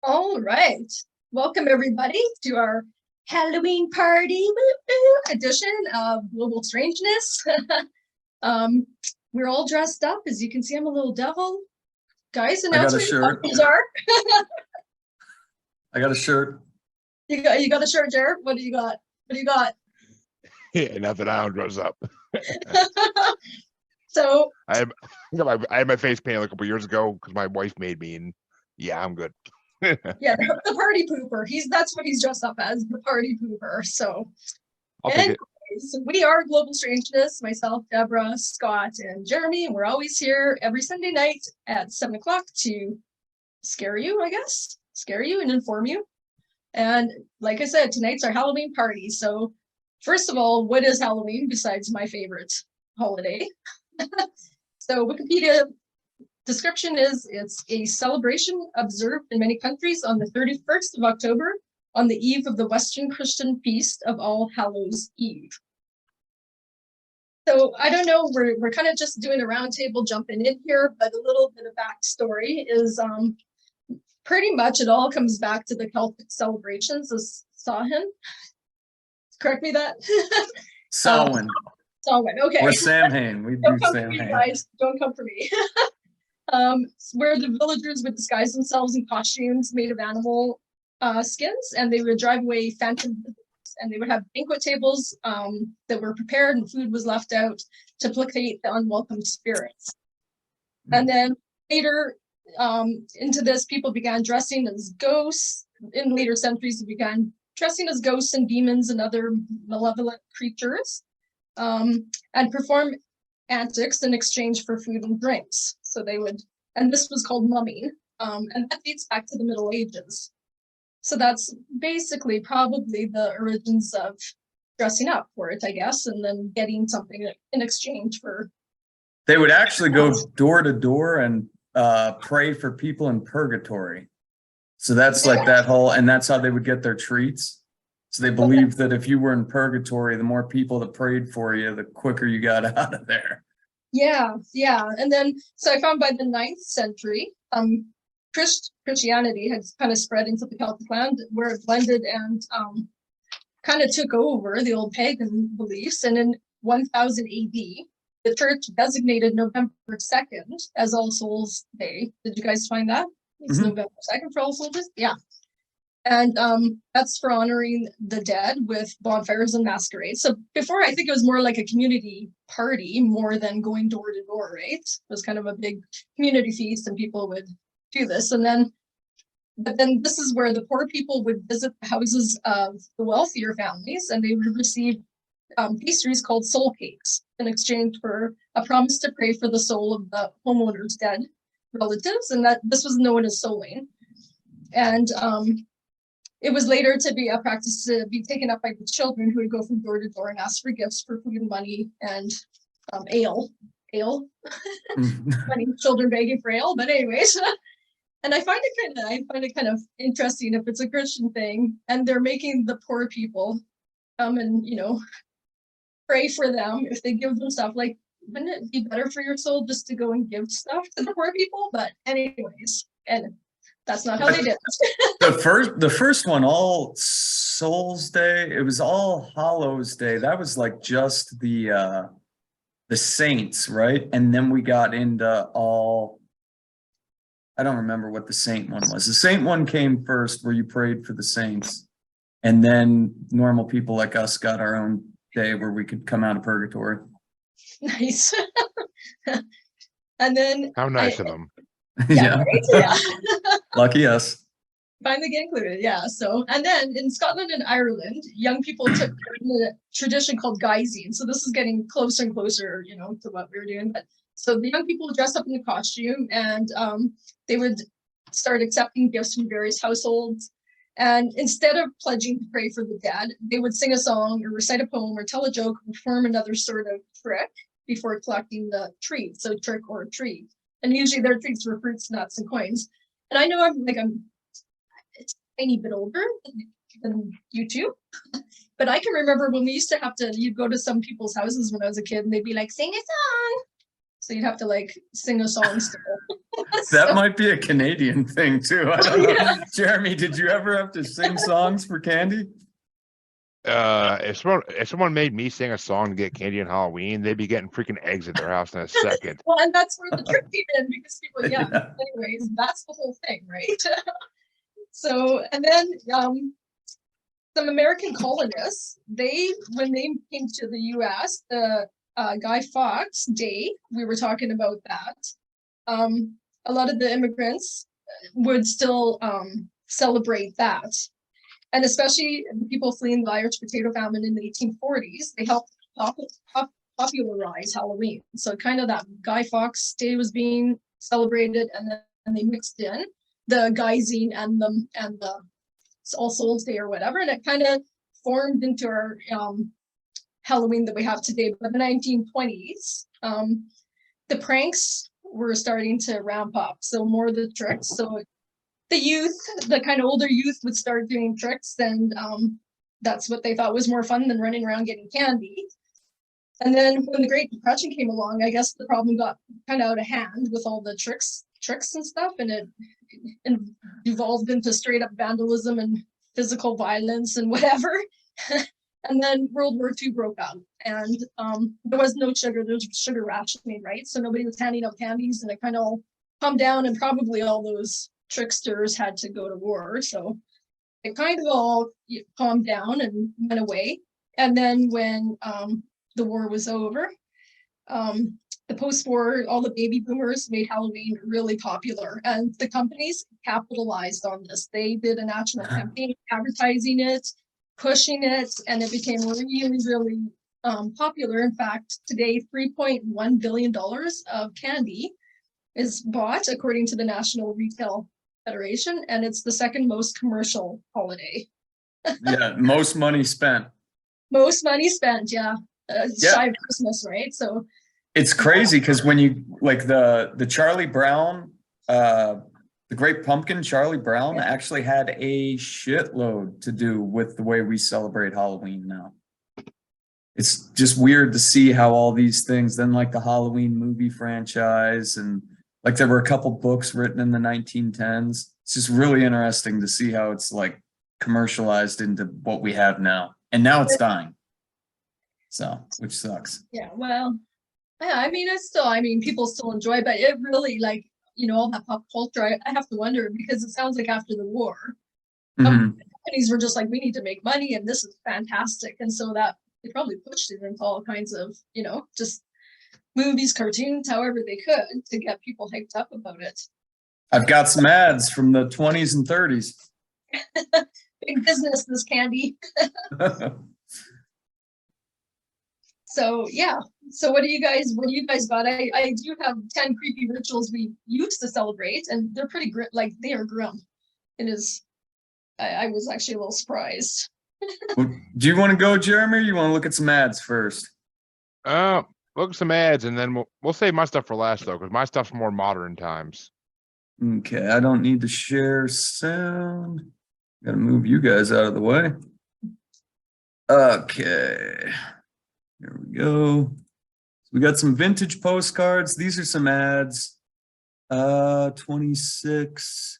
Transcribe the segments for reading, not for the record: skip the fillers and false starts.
All right. Welcome, everybody, to our Halloween party edition of Global Strangeness. We're all dressed up. As you can see, I'm a little devil. Guys, announce what your costumes are. I got a shirt. You got a shirt, Jared? What do you got? What do you got? Yeah, nothing. I don't dress up. So I had my face painted a couple years ago because my wife made me, and yeah, I'm good. yeah, the party pooper. That's what he's dressed up as, the party pooper. So I'll take it. We are Global Strangeness, myself, Deborah, Scott, and Jeremy, and we're always here every Sunday night at 7 o'clock to scare you, I guess. Scare you and inform you. And like I said, tonight's our Halloween party. So first of all, what is Halloween besides my favorite holiday? So Wikipedia description is it's a celebration observed in many countries on the 31st of October on the eve of the Western Christian feast of All Hallows Eve. So I don't know, we're kind of just doing a roundtable jumping in here, but a little bit of backstory is pretty much it all comes back to the Celtic celebrations of Samhain. Correct me that? Samhain. Samhain, okay. Or Samhain. We do Samhain. Guys, don't come for me. Where the villagers would disguise themselves in costumes made of animal skins, and they would drive away phantom visitors, and they would have banquet tables that were prepared and food was left out to placate the unwelcome spirits. And then later into this, people began dressing as ghosts. In later centuries, they began dressing as ghosts and demons and other malevolent creatures, and perform antics in exchange for food and drinks. So they would, and this was called mumming, and that dates back to the Middle Ages. So that's basically probably the origins of dressing up for it, I guess, and then getting something in exchange for. They would actually go door to door and pray for people in purgatory. So that's like that whole, and that's how they would get their treats. So they believed that if you were in purgatory, the more people that prayed for you, the quicker you got out of there. Yeah. And then, so I found by the 9th century, Christianity had kind of spread into the Celtic land where it blended and kind of took over the old pagan beliefs. And in 1000 AD, the church designated November 2nd as All Souls Day. Did you guys find that? It's November 2nd for All Souls Day? Yeah. And that's for honoring the dead with bonfires and masquerades. So before, I think it was more like a community party more than going door to door, right? It was kind of a big community feast and people would do this. But then this is where the poor people would visit the houses of the wealthier families, and they would receive pastries called soul cakes in exchange for a promise to pray for the soul of the homeowner's dead relatives. And that this was known as souling. And it was later to be a practice to be taken up by the children who would go from door to door and ask for gifts for food and money and ale. Funny, children begging for ale, but anyways. And I find it kind of interesting if it's a Christian thing and they're making the poor people come and, pray for them if they give them stuff. Like, wouldn't it be better for your soul just to go and give stuff to the poor people? But anyways, and that's not how they did it. The first one, All Souls Day, it was All Hallows Day. That was like just the saints, right? And then we got into I don't remember what the saint one was. The saint one came first, where you prayed for the saints. And then normal people like us got our own day where we could come out of purgatory. Nice. And then How nice of them. Yeah. Right? Yeah. Lucky us. Finally get included, yeah. So, and then in Scotland and Ireland, young people took the tradition called guising. So this is getting closer and closer, to what we were doing. But so the young people would dress up in the costume, and they would start accepting gifts from various households. And instead of pledging to pray for the dead, they would sing a song or recite a poem or tell a joke or perform another sort of trick before collecting the treat. So trick or treat. And usually their treats were fruits, nuts, and coins. And I know I'm a tiny bit older than you two, but I can remember when we used to you'd go to some people's houses when I was a kid, and they'd be like, sing a song. So you'd have to like sing a song still. That So- might be a Canadian thing too. I don't know. Jeremy, did you ever have to sing songs for candy? If someone made me sing a song to get candy on Halloween, they'd be getting freaking eggs at their house in a second. Well, and that's where the trick came in because people, yeah. Yeah. Anyways, that's the whole thing, right? So, and then some American colonists, when they came to the U.S., the Guy Fawkes Day, we were talking about that. A lot of the immigrants would still celebrate that. And especially the people fleeing the Irish potato famine in the 1840s, they helped popularize Halloween. So kind of that Guy Fawkes Day was being celebrated, and then they mixed in the Guising and the All Souls Day or whatever, and it kind of formed into our Halloween that we have today. But the 1920s, the pranks were starting to ramp up, so more of the tricks. So the youth, the kind of older youth, would start doing tricks, and that's what they thought was more fun than running around getting candy. And then when the Great Depression came along, I guess the problem got kind of out of hand with all the tricks and stuff, and it evolved into straight up vandalism and physical violence and whatever. And then World War II broke out, and there was no sugar. There was sugar rationing, right? So nobody was handing out candies, and it kind of all calmed down, and probably all those tricksters had to go to war. So it kind of all calmed down and went away. And then when the war was over, the post-war, all the baby boomers made Halloween really popular, and the companies capitalized on this. They did a national campaign advertising it, pushing it, and it became really, really popular. In fact, today, $3.1 billion of candy is bought, according to the National Retail Federation, and it's the second most commercial holiday. Yeah, most money spent. Most money spent, yeah. Shy of Christmas, right? So it's crazy because when you like the Charlie Brown, the Great Pumpkin, Charlie Brown actually had a shitload to do with the way we celebrate Halloween now. It's just weird to see how all these things, then like the Halloween movie franchise, and like there were a couple books written in the 1910s. It's just really interesting to see how it's like commercialized into what we have now. And now it's dying. So, which sucks. yeah, well, yeah, I mean, people still enjoy, but it really, like, all that pop culture, I have to wonder, because it sounds like after the war, Mhm. companies were just like, we need to make money, and this is fantastic. And so that they probably pushed it into all kinds of, just movies, cartoons, however they could, to get people hyped up about it. I've got some ads from the 20s and 30s. Big business, this candy. So yeah. So what do you guys got? I do have 10 creepy rituals we used to celebrate, and they're pretty grim. Like, they are grim. It is. I was actually a little surprised. Do you want to go, Jeremy, or you want to look at some ads first? Look at some ads, and then we'll save my stuff for last though, because my stuff's more modern times. Okay, I don't need to share sound. Gotta move you guys out of the way. Okay, here we go. We got some vintage postcards. These are some ads. 26.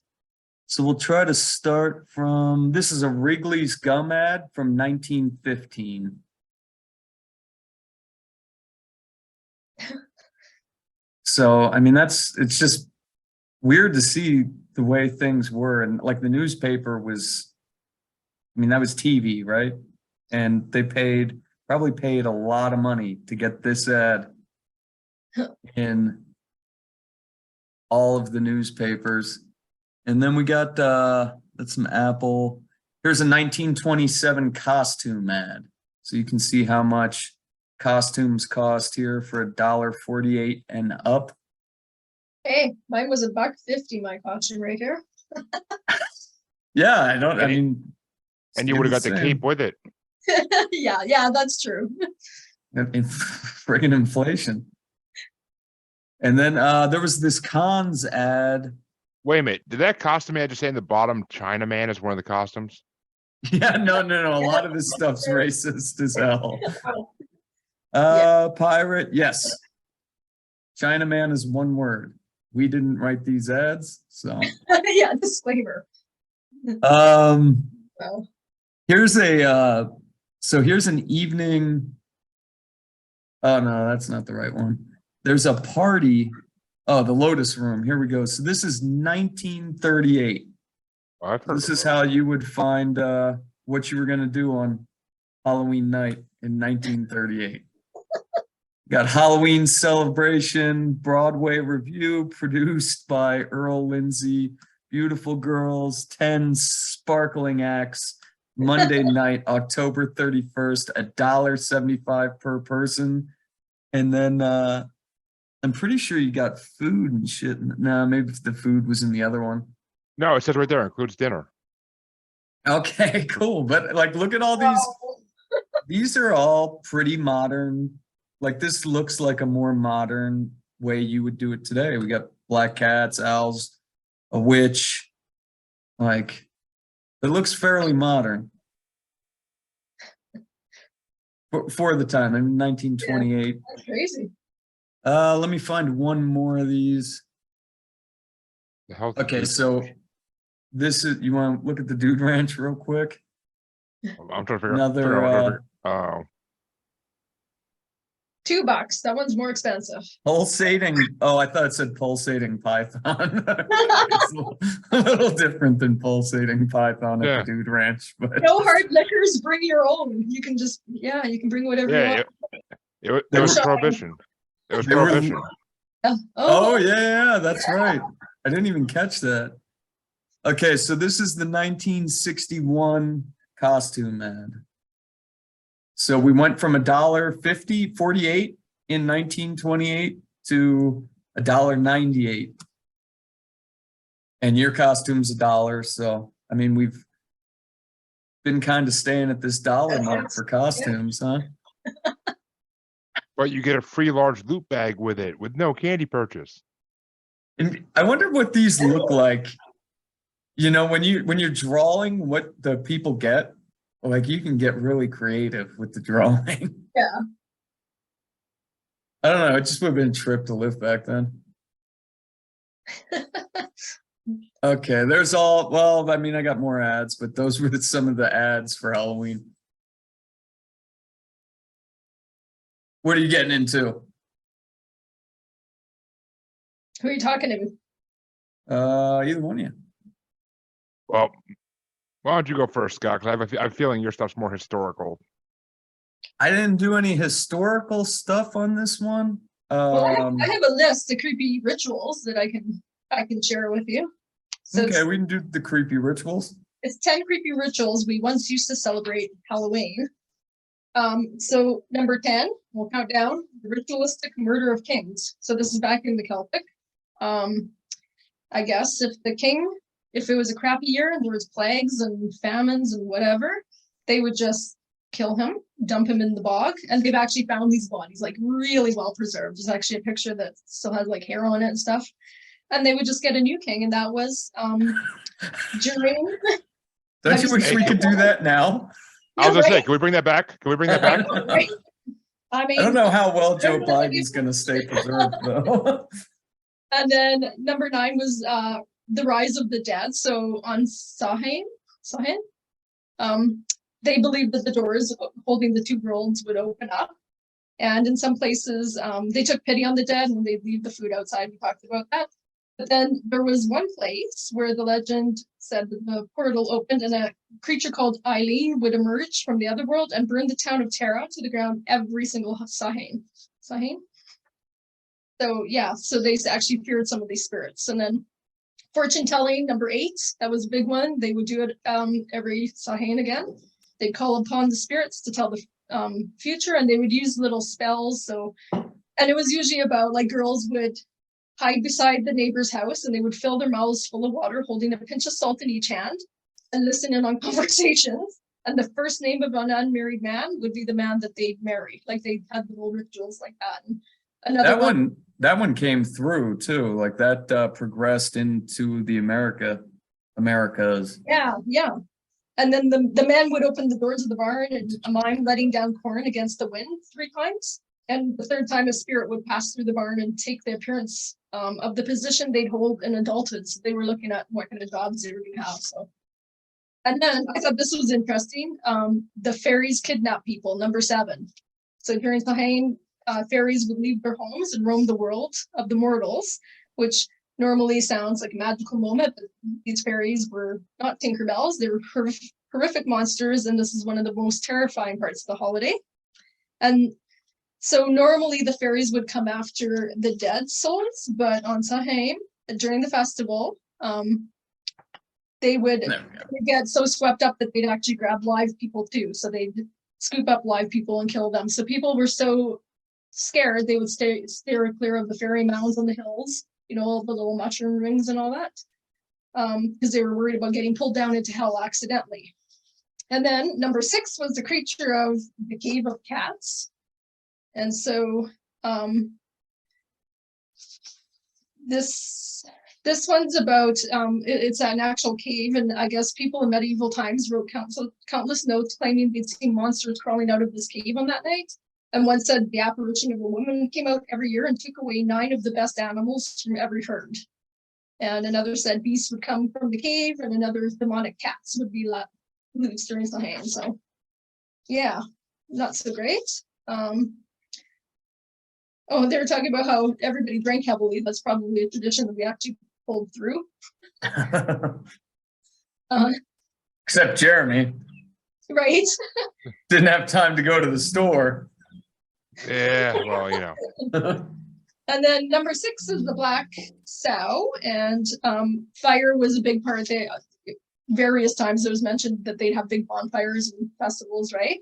So we'll try to start from, this is a Wrigley's gum ad from 1915. So, I mean, it's just weird to see the way things were. And like the newspaper was, I mean, that was TV, right? And they probably paid a lot of money to get this ad in all of the newspapers. And then we got, that's some Apple. Here's a 1927 costume ad. So you can see how much costumes cost here for $1.48 and up. Hey, mine was $1.50, my costume right here. Yeah, I mean. And you would have got the cape with it. Yeah, that's true. Friggin' inflation. And then there was this Cons ad. Wait a minute. Did that costume ad just say in the bottom Chinaman is one of the costumes? Yeah, no. A lot of this stuff's racist as hell. Oh, Pirate, yes. Chinaman is one word. We didn't write these ads, so. Yeah, disclaimer. Um, So, here's here's an evening. Oh no, that's not the right one. There's a party. Oh, the Lotus Room. Here we go. So this is 1938. Oh, I've heard This of is those. how you would find what you were gonna do on Halloween night in 1938. Got Halloween Celebration, Broadway Review, produced by Earl Lindsay, Beautiful Girls, 10 sparkling acts, Monday night, October 31st, $1.75 per person. And then I'm pretty sure you got food and shit. No, maybe the food was in the other one. No, it says right there, includes dinner. Okay, cool. But like, look at all these. oh, These are all pretty modern. Like this looks like a more modern way you would do it today. We got black cats, owls, a witch. Like it looks fairly modern for the time. In 1928. that's crazy. Let me find one more of these. The health Okay, food so section. this is, you want to look at the Dude Ranch real quick? I'm trying to figure Another, out. Oh, $2. That one's more expensive. Pulsating. Oh, I thought it said pulsating python. It's a little different than pulsating python at Yeah. the Dude Ranch, but No hard liquors, bring your own. You can just, yeah, you can bring whatever you yeah, want. it was Shocking. prohibition. It was They were- prohibition. Yeah. oh yeah, that's right. I didn't even catch that. Okay, so this is the 1961 costume ad. So we went from $1.48 in 1928 to $1.98. And your costume's $1. So I mean, we've been kind of staying at this dollar mark for costumes, huh? But you get a free large loot bag with it, with no candy purchase. And I wonder what these look like. You know, when you're drawing what the people get, like you can get really creative with the drawing. Yeah. I don't know. It just would have been a trip to live back then. Okay, there's all, well, I mean, I got more ads, but those were some of the ads for Halloween. What are you getting into? Who are you talking to? Either one of you. Well, why don't you go first, Scott? Because I have a feeling your stuff's more historical. I didn't do any historical stuff on this one. Well, I have a list of creepy rituals that I can share with you. So Okay, we can do the creepy rituals. it's 10 creepy rituals we once used to celebrate Halloween. So number 10, we'll count down, the ritualistic murder of kings. So this is back in the Celtic. I guess if it was a crappy year and there was plagues and famines and whatever, they would just kill him, dump him in the bog. And they've actually found these bodies like really well preserved. There's actually a picture that still has like hair on it and stuff. And they would just get a new king. And that was during. Don't you wish we could do that now? I was Yeah, gonna say, right? can we bring that back? Can we bring that back? Right? I mean, I don't know how well Joe Biden's going to stay preserved, though. and then number 9 was the rise of the dead. So on Samhain, they believed that the doors holding the 2 worlds would open up. And in some places, they took pity on the dead and they'd leave the food outside. We talked about that. But then there was one place where the legend said that the portal opened and a creature called Eileen would emerge from the other world and burn the town of Tara to the ground every single Samhain. So yeah, so they actually feared some of these spirits. And then fortune telling, number 8, that was a big one. They would do it every Samhain again. They'd call upon the spirits to tell the future, and they would use little spells. So, and it was usually about like girls would hide beside the neighbor's house and they would fill their mouths full of water, holding a pinch of salt in each hand and listen in on conversations. And the first name of an unmarried man would be the man that they'd marry. Like they had little rituals like that. And another That one came through too. Like that progressed into the Americas. Yeah. And then the man would open the doors of the barn and mime letting down corn against the wind 3 times. And the third time a spirit would pass through the barn and take the appearance of the position they'd hold in adulthood. So they were looking at what kind of jobs they were going to have. So, and then I thought this was interesting. The fairies kidnap people, number 7. So during Samhain, fairies would leave their homes and roam the world of the mortals, which normally sounds like a magical moment, but these fairies were not Tinkerbells. They were horrific monsters, and this is one of the most terrifying parts of the holiday. And so normally the fairies would come after the dead souls, but on Samhain, during the festival, they would get so swept up that they'd actually grab live people too. So they'd scoop up live people and kill them. So people were so scared they would steer clear of the fairy mounds on the hills, you know, all the little mushroom rings and all that, because they were worried about getting pulled down into hell accidentally. And then number 6 was the creature of the Cave of Cats. And so this one's about, it's an actual cave, and I guess people in medieval times wrote countless notes claiming they'd seen monsters crawling out of this cave on that night. And one said the apparition of a woman came out every year and took away 9 of the best animals from every herd. And another said beasts would come from the cave, and another demonic cats would be loose during Samhain. So yeah, not so great. Oh, they were talking about how everybody drank heavily. That's probably a tradition that we actually pulled through. Except Jeremy Right. didn't have time to go to the store. Yeah, well, you know. And then number 6 is the Black Sow, and fire was a big part of it. Various times it was mentioned that they'd have big bonfires and festivals, right?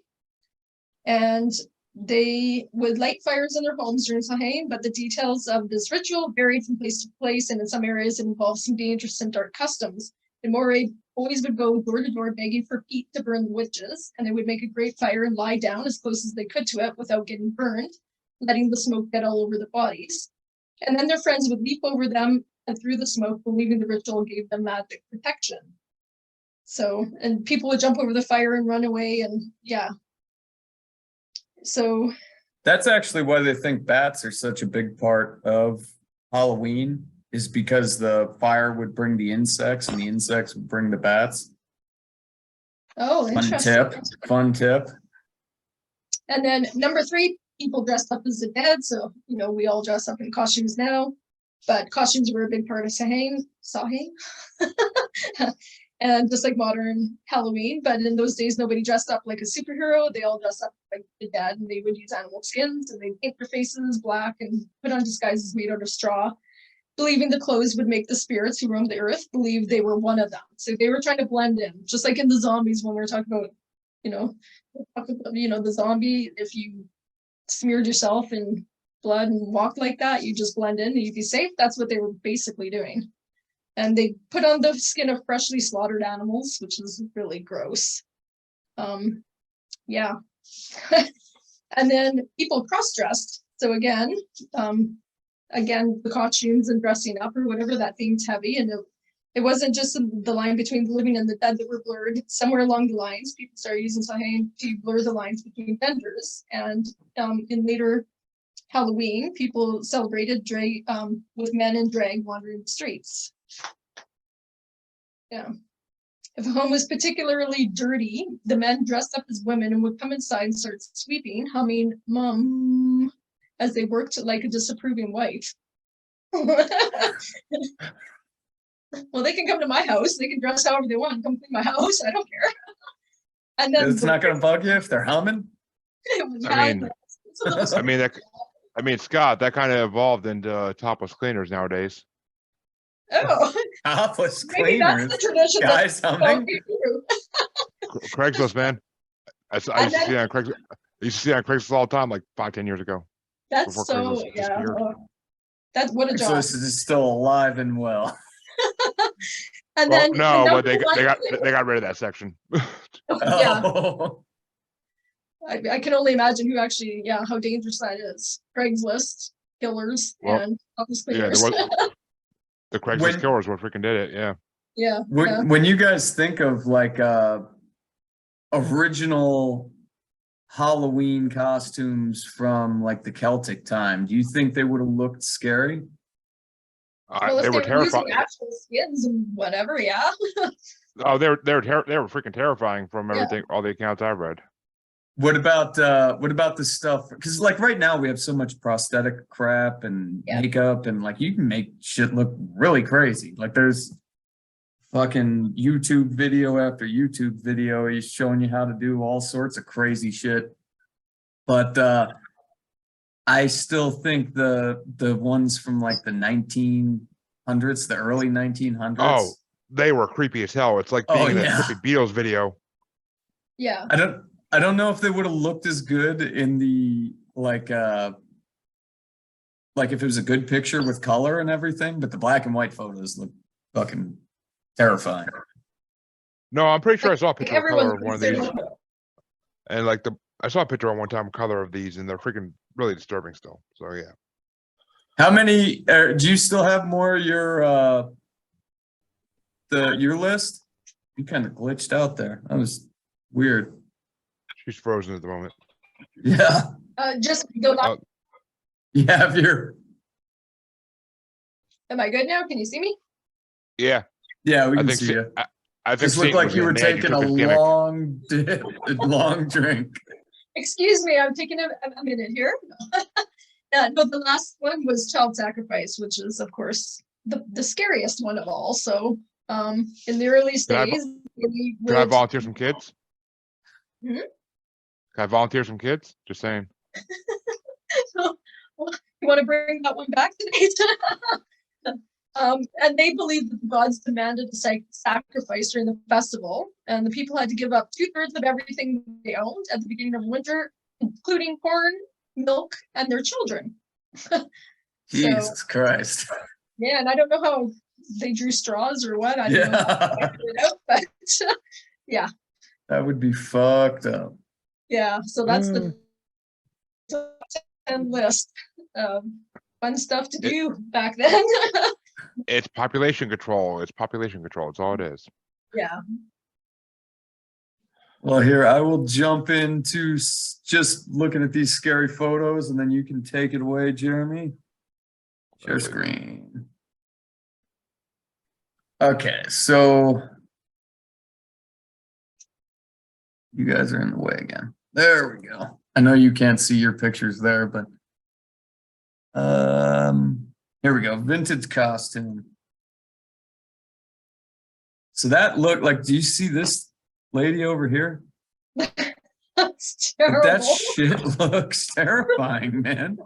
And they would light fires in their homes during Samhain, but the details of this ritual varied from place to place, and in some areas it involved some dangerous and dark customs. In Moray, boys would go door to door begging for peat to burn the witches, and they would make a great fire and lie down as close as they could to it without getting burned, letting the smoke get all over their bodies. And then their friends would leap over them and through the smoke, believing the ritual gave them magic protection. So, and people would jump over the fire and run away, and yeah. So that's actually why they think bats are such a big part of Halloween, is because the fire would bring the insects and the insects would bring the bats. Oh, interesting. Fun tip. And then number 3, people dressed up as the dead. So, you know, we all dress up in costumes now, but costumes were a big part of Samhain. And just like modern Halloween, but in those days, nobody dressed up like a superhero. They all dressed up like the dead, and they would use animal skins, and they'd paint their faces black and put on disguises made out of straw, believing the clothes would make the spirits who roamed the earth believe they were one of them. So they were trying to blend in, just like in the zombies when we were talking about, the zombie. If you smeared yourself in blood and walked like that, you just blend in and you'd be safe. That's what they were basically doing. And they put on the skin of freshly slaughtered animals, which is really gross. Yeah. And then people cross-dressed. So again, the costumes and dressing up or whatever, that theme's heavy. And it wasn't just the line between the living and the dead that were blurred. Somewhere along the lines, people started using Samhain to blur the lines between genders. And in later Halloween, people celebrated drag with men in drag wandering the streets. Yeah. If a home was particularly dirty, the men dressed up as women and would come inside and start sweeping, humming "mum" as they worked like a disapproving wife. Well, they can come to my house. They can dress however they want. Come clean my house. I don't care. And then it's not going to bug you if they're humming. Scott, that kind of evolved into topless cleaners nowadays. Oh, topless maybe cleaners. That's the tradition. Guys humming. Craigslist, man. I used to see on Craigslist. I used to see on Craigslist all the time, like 5-10 years ago. That's so that's what a job. This is still alive and well. And then but they got rid of that section. Yeah. I can only imagine who actually, how dangerous that is. Craigslist killers and office cleaners. The Craigslist killers what freaking did it, yeah. Yeah. When you guys think of like original Halloween costumes from like the Celtic time, do you think they would have looked scary? Well, They if were they were using terrifying. actual skins and whatever, yeah. Oh, they were freaking terrifying from Yeah. everything, all the accounts I've read. What about the stuff? Because like right now we have so much prosthetic crap and Yeah. makeup, and like you can make shit look really crazy. Like there's fucking YouTube video after YouTube video. He's showing you how to do all sorts of crazy shit. But I still think the ones from like the 1900s, the early 1900s. Oh, they were creepy as hell. It's like Oh, being in a yeah. trippy Beatles video. Yeah. I don't know if they would have looked as good in the like if it was a good picture with color and everything, but the black and white photos look fucking terrifying. No, I'm pretty sure I saw a picture of Everyone color of one of these, thinks and like I saw a picture on one time color of these, and they're freaking really disturbing still. So yeah. How many do you still have more of your list? You kind of glitched out there. That was weird. She's frozen at the moment. Yeah. just go back. You have your Am I good now? Can you see me? Yeah, yeah, we I can think see you. I think Just looked Satan like was you in were the man, taking a took his gimmick. long dip, a long drink. Excuse me, I'm taking a minute here. No, the last one was child sacrifice, which is of course the scariest one of all. So in the early Can I days, we Can I would- volunteer some kids? Hmm? Can I volunteer some kids? Just saying. Well, you want to bring that one back today? And they believed that the gods demanded a sacrifice during the festival, and the people had to give up 2/3 of everything they owned at the beginning of winter, including corn, milk, and their children. Jesus Christ. Yeah, and I don't know how they drew straws or what. I don't know how they Yeah. figured it out, but yeah, That would be fucked up. yeah. So that's the top 10 list. Fun stuff to do back then. It's population control. It's population control. It's all it is. Yeah. Well, here, I will jump into just looking at these scary photos, and then you can take it away, Jeremy. Share Okay. screen. Okay, so you guys are in the way again. There we go. I know you can't see your pictures there, but here we go. Vintage costume. So that looked like, do you see this lady over here? That's Like, terrible. that shit looks terrifying, man.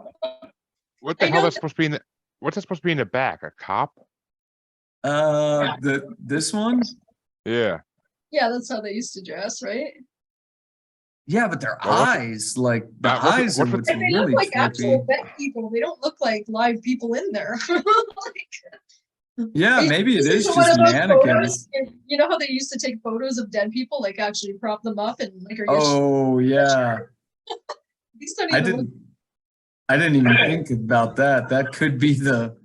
What the I hell know that's supposed to be in the? What's that supposed to be in the back? A cop? This one? Yeah. Yeah, that's how they used to dress, right? Yeah, but their Well, eyes, like the What's with- eyes are what's with- what's And they really look like trippy. actual vet people. They don't look like live people in there. Yeah, maybe it This is one just of those mannequins. photos, you know how they used to take photos of dead people, like actually prop them up and like, are you Oh yeah, these don't I even look, didn't even think about that. That could be the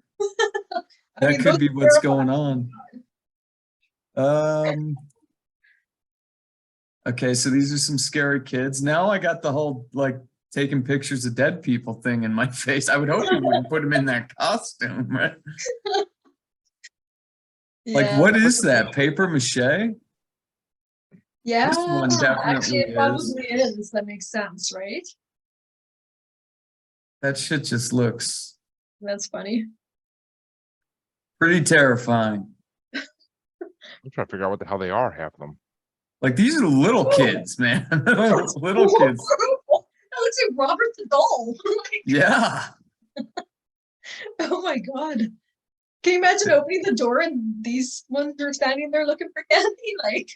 I mean, that could those be are what's terrifying. going on. Okay, so these are some scary kids. Now I got the whole like taking pictures of dead people thing in my face. I would hope you wouldn't put them in that costume, right? Like, Yeah. what is that? Paper mache? Yeah, This one actually, definitely it probably is. That makes sense, right? That shit just looks That's funny. pretty terrifying. I'm trying to figure out what the hell they are. Half of them. Like, these are little kids, man. Little kids. That looks like Robert the Doll. Like, Yeah. oh my god. Can you imagine opening the door and these ones are standing there looking for candy? Like,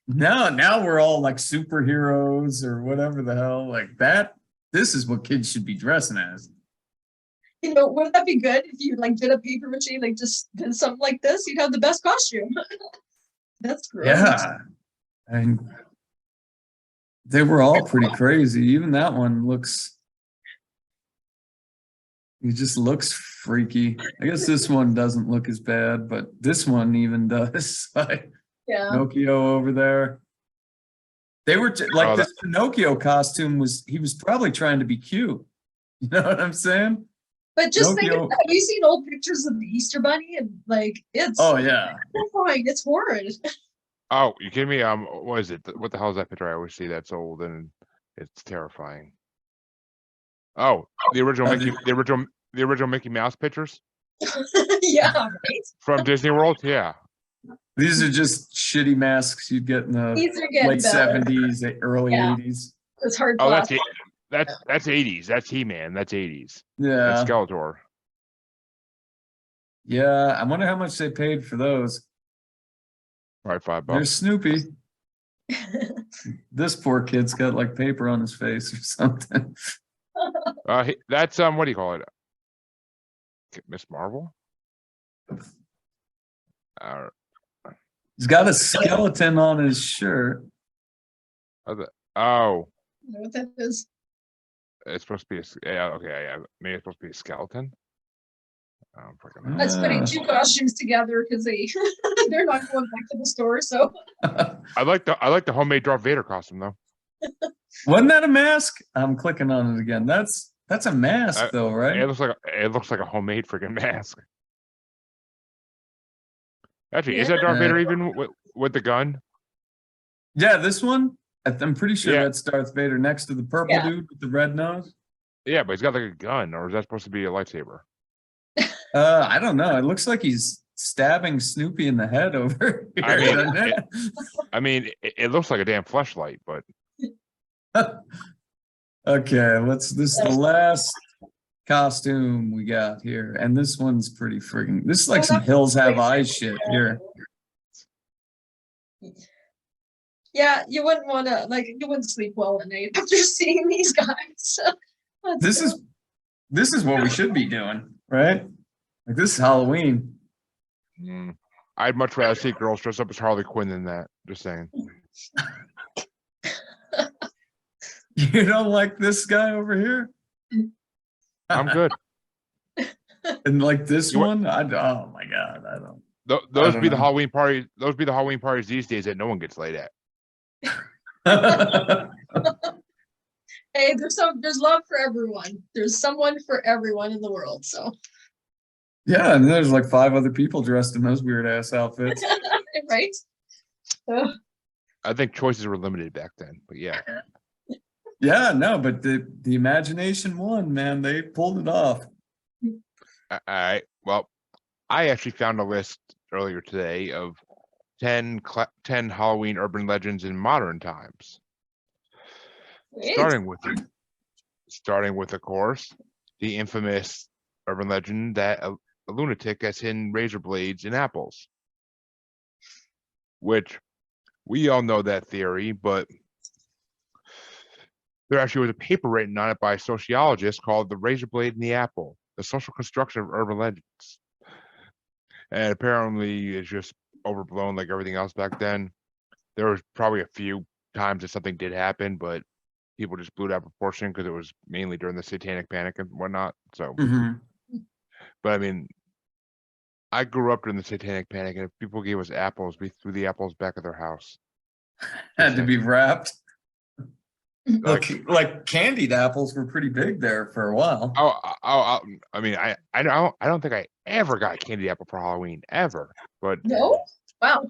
Now we're all like superheroes or whatever the hell. Like that. This is what kids should be dressing as. you know, wouldn't that be good if you like did a paper mache, like just did something like this? You'd have the best costume. That's great. Yeah. And they were all pretty crazy. Even that one looks. It just looks freaky. I guess this one doesn't look as bad, but this one even does. Like Yeah. Pinocchio over there. They were like Oh, this Pinocchio costume he was probably trying to be cute. You know what I'm saying? But just think, Pinocchio. have you seen old pictures of the Easter Bunny? And like, it's Oh yeah. horrifying. It's horrid. oh, you kidding me? What is it? What the hell is that picture? I always see that's old and it's terrifying. Oh, the original the original Mickey Mouse pictures Yeah, right. from Disney World. Yeah. These are just shitty masks you'd get in the These are getting late better. 70s, early Yeah. 80s. It's hard Oh, plastic. that's 80s. That's He-Man. That's 80s. Yeah. That's Skeletor. Yeah. I wonder how much they paid for those. Probably $5. There's Snoopy. This poor kid's got like paper on his face or something. That's what do you call it? Miss Marvel? He's got a skeleton on his shirt. Oh, I know what that is. it's supposed to be yeah, okay, yeah. Maybe it's supposed to be a skeleton. I'm freaking out. That's putting two costumes together because they're not going back to the store. So I like the homemade Darth Vader costume though. Wasn't that a mask? I'm clicking on it again. That's a mask though, right? It looks like a homemade freaking mask. Actually, is that Darth Vader even with the gun? Yeah, this one. I'm pretty sure Yeah. that's Darth Vader next to the purple dude with the red nose. Yeah, but he's got like a gun, or is that supposed to be a lightsaber? I don't know. It looks like he's stabbing Snoopy in the head over here. I mean, it looks like a damn fleshlight, but Okay, this is the last costume we got here, and this one's pretty friggin'. This is like some Hills Have Eyes shit here. yeah, you wouldn't want to you wouldn't sleep well at night after seeing these guys. This is what we should be doing, right? Like this is Halloween. I'd much rather see girls dressed up as Harley Quinn than that. Just saying. You don't like this guy over here? I'm good. And like this one, oh my god, I don't. Those don't be the know. Halloween parties. Those be the Halloween parties these days that no one gets laid at. Hey, there's love for everyone. There's someone for everyone in the world. So Yeah, and there's like 5 other people dressed in those weird ass outfits. right. I think choices were limited back then, but yeah. Yeah, no, but the imagination won, man. They pulled it off. All right. Well, I actually found a list earlier today of 10 Halloween urban legends in modern times. Great. Starting with, of course, the infamous urban legend that a lunatic has hidden razor blades in apples. Which we all know that theory, but there actually was a paper written on it by a sociologist called The Razor Blade in the Apple, the social construction of urban legends. And apparently it's just overblown like everything else back then. There was probably a few times that something did happen, but people just blew it out of proportion because it was mainly during the Satanic Panic and whatnot. So, but I mean, I grew up during the Satanic Panic, and if people gave us apples, we threw the apples back at their house. Had to be wrapped. Like candied apples were pretty big there for a while. I mean, I don't think I ever got candy apple for Halloween ever. But No, wow.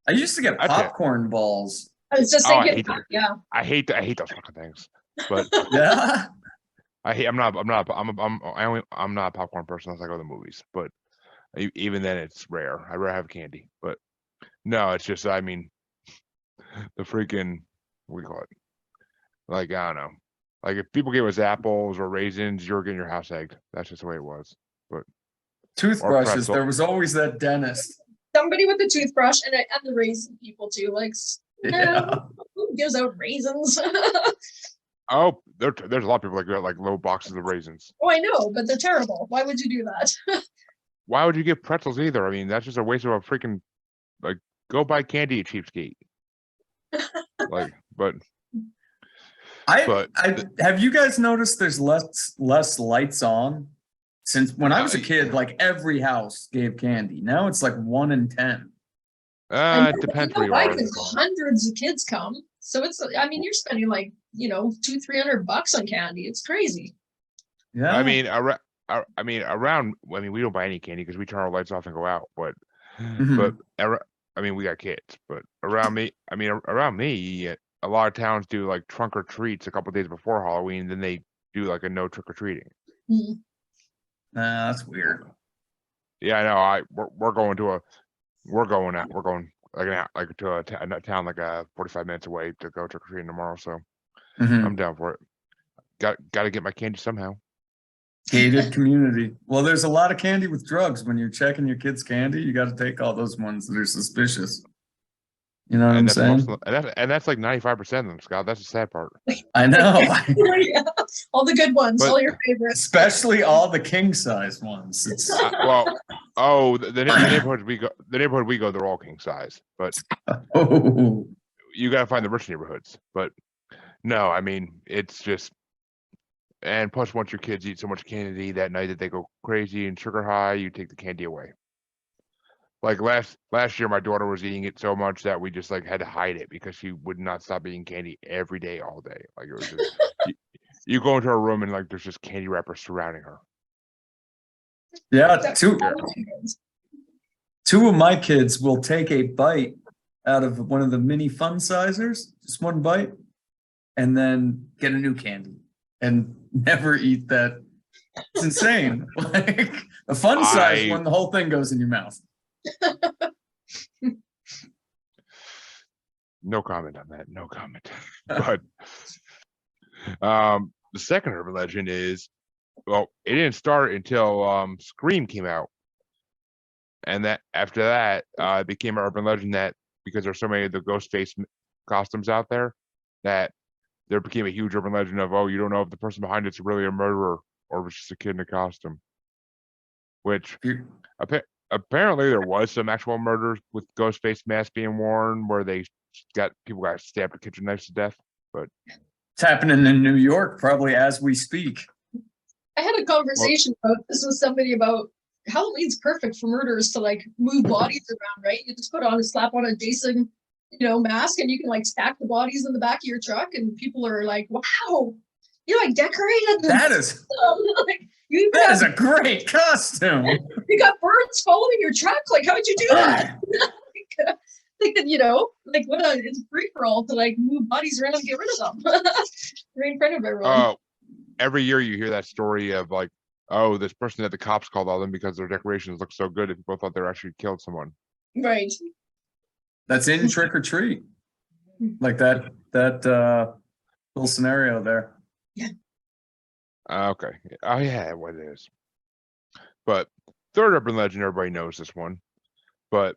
I used to get popcorn balls. I was just thinking, yeah. I hate those fucking things. But Yeah. I'm not a popcorn person unless I go to the movies. But even then, it's rare. I'd rather have candy. But no, it's just I mean, the freaking what do you call it? Like I don't know. Like if people gave us apples or raisins, you're getting your house egged. That's just the way it was. But toothbrushes, there was always that dentist. Somebody with a toothbrush and the raisin people too. Like, who gives out raisins? Oh, there's a lot of people like that, like low boxes of raisins. Oh, I know, but they're terrible. Why would you do that? Why would you get pretzels either? I mean, that's just a waste of a freaking like go buy candy, you cheapskate. Like, but have you guys noticed there's less lights on? Since when I was a kid, like every house gave candy. Now it's like 1 in 10. It depends where you are. Hundreds of kids come. So it's, I mean, you're spending like, $200-300 on candy. It's crazy. Yeah. I mean, around. I mean, we don't buy any candy because we turn our lights off and go out. But Mhm. I mean, we got kids. But around me, a lot of towns do like trunk or treats a couple days before Halloween. Then they do like a no trick or treating. Mhm. Nah, that's weird. Yeah, I know. We're going to we're going to a town like 45 minutes away to go trick or treating tomorrow. So Mhm. I'm down for it. Got to get my candy somehow. Gated community. Well, there's a lot of candy with drugs. When you're checking your kids' candy, you got to take all those ones that are suspicious. You know what I'm And that's most saying? of and that's like 95% of them, Scott. That's the sad part. I know. Yeah. All the good ones, But- all your favorites. Especially all the king size ones. It's The neighborhood we go, they're all king size. But oh, you got to find the rich neighborhoods. But no, I mean, it's just, and plus once your kids eat so much candy that night that they go crazy and sugar high, you take the candy away. Like last year, my daughter was eating it so much that we just like had to hide it because she would not stop eating candy every day, all day. Like it was just, you go into her room and like there's just candy wrappers surrounding her. yeah. That's Two all the kids. two of my kids will take a bite out of one of the mini fun sizers, just one bite, and then get a new candy and never eat that. It's insane. Like a fun size one, the whole thing goes in your mouth. No comment on that. No comment. But the second urban legend is, well, it didn't start until Scream came out, and that after that, it became an urban legend that because there's so many of the ghost face costumes out there, that there became a huge urban legend of, oh, you don't know if the person behind it's really a murderer or if it's just a kid in a costume. Which apparently there was some actual murders with ghost face masks being worn where people got stabbed with kitchen knives to death. But it's happening in New York probably as we speak. I had a conversation about this with somebody about Halloween's perfect for murderers to like move bodies around, right? You just slap on a Jason, mask, and you can like stack the bodies in the back of your truck, and people are like, "Wow, you like decorated them." That is like you even that have, is a great costume. you got birds following your truck. Like, how'd you do that? Thinking, like it's free for all to like move bodies around and get rid of them right in front of everyone. Every year you hear that story of like, oh, this person that the cops called on them because their decorations look so good and people thought they actually killed someone. Right. That's in Trick or Treat. Like that little scenario there. Yeah. Okay. Oh yeah, what it is. But third urban legend, everybody knows this one. But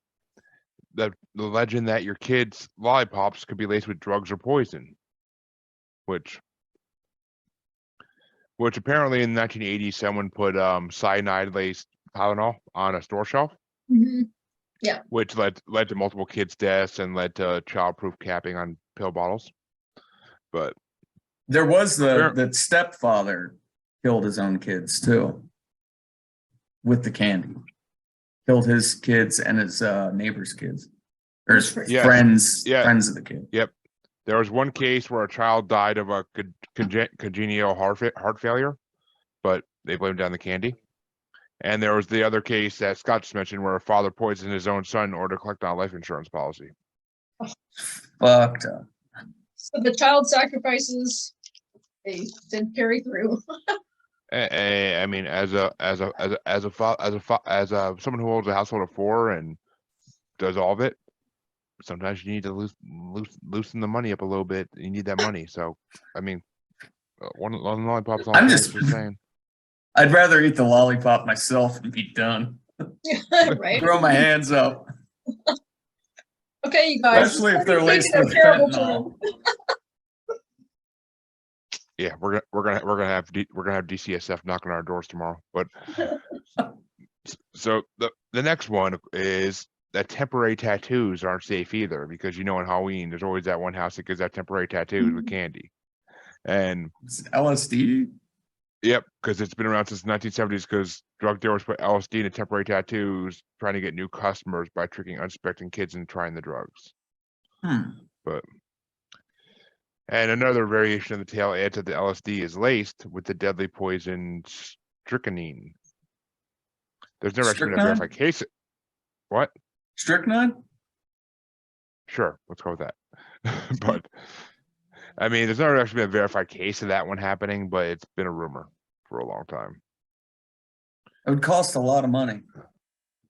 the legend that your kids' lollipops could be laced with drugs or poison, which apparently in the 1980s someone put cyanide laced Tylenol on a store shelf. Mm-hmm. Which led to multiple kids' deaths and led to child-proof capping on pill bottles. But there was the stepfather killed his own kids too with the candy. Killed his kids and his neighbor's kids, or his friends of the kid. Yep. There was one case where a child died of a congenital heart failure, but they blamed it on the candy. And there was the other case that Scott just mentioned where a father poisoned his own son in order to collect on a life insurance policy. Fucked up. So the child sacrifices, they did carry through. I mean, as someone who holds a household of 4 and does all of it, sometimes you need to loosen the money up a little bit. You need that money. So, I mean, one lollipop's all I'm just just saying. I'd rather eat the lollipop myself and be done. Right. Throw my hands up. Okay, you guys. Especially if they're laced with terrible fentanyl. Yeah, we're gonna have DCSF knocking on our doors tomorrow. But so the next one is that temporary tattoos aren't safe either, because in Halloween there's always that one house that gives out temporary tattoos with candy. And It's LSD. Yep, because it's been around since the 1970s because drug dealers put LSD into temporary tattoos trying to get new customers by tricking unsuspecting kids into trying the drugs. Hmm. But And another variation of the tale adds that the LSD is laced with the deadly poison strychnine. There's never actually been a verified case. What? Strychnine? Sure, let's go with that. But I mean, there's never actually been a verified case of that one happening, but it's been a rumor for a long time. It would cost a lot of money,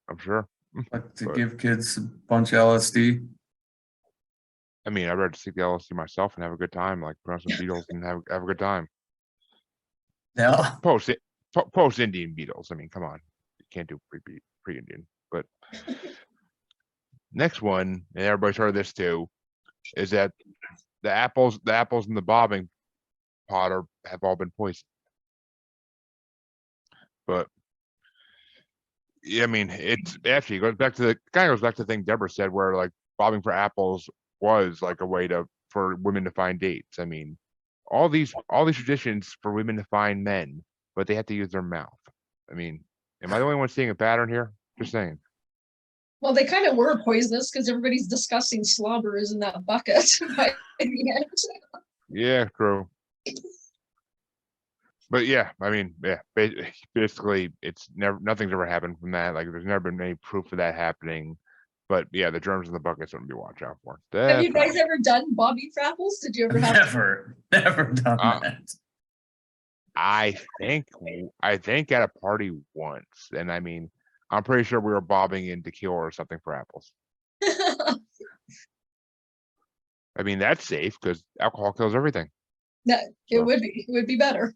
I'm sure. like to But- give kids a bunch of LSD. I mean, I'd rather seek the LSD myself and have a good time, like put on some Beatles and have a good time. Yeah. Post Indian Beatles. I mean, come on, you can't do pre Indian. But next one, and everybody's heard of this too, is that the apples in the bobbing pot have all been poisoned. But yeah, I mean, it's actually goes back to the thing Deborah said, where like bobbing for apples was like a way for women to find dates. I mean, all these traditions for women to find men, but they have to use their mouth. I mean, am I the only one seeing a pattern here? Just saying. Well, they kind of were poisonous because everybody's discussing slobber is in that bucket by the end. Yeah, true. But yeah, I mean, yeah, basically, nothing's ever happened from that. Like, there's never been any proof of that happening. But yeah, the germs in the bucket's something to watch out for. Have you guys ever done bobbing for apples? Did you ever have? Never done that. I think at a party once, and I mean, I'm pretty sure we were bobbing in tequila or something for apples. I mean, that's safe because alcohol kills everything. It would be better.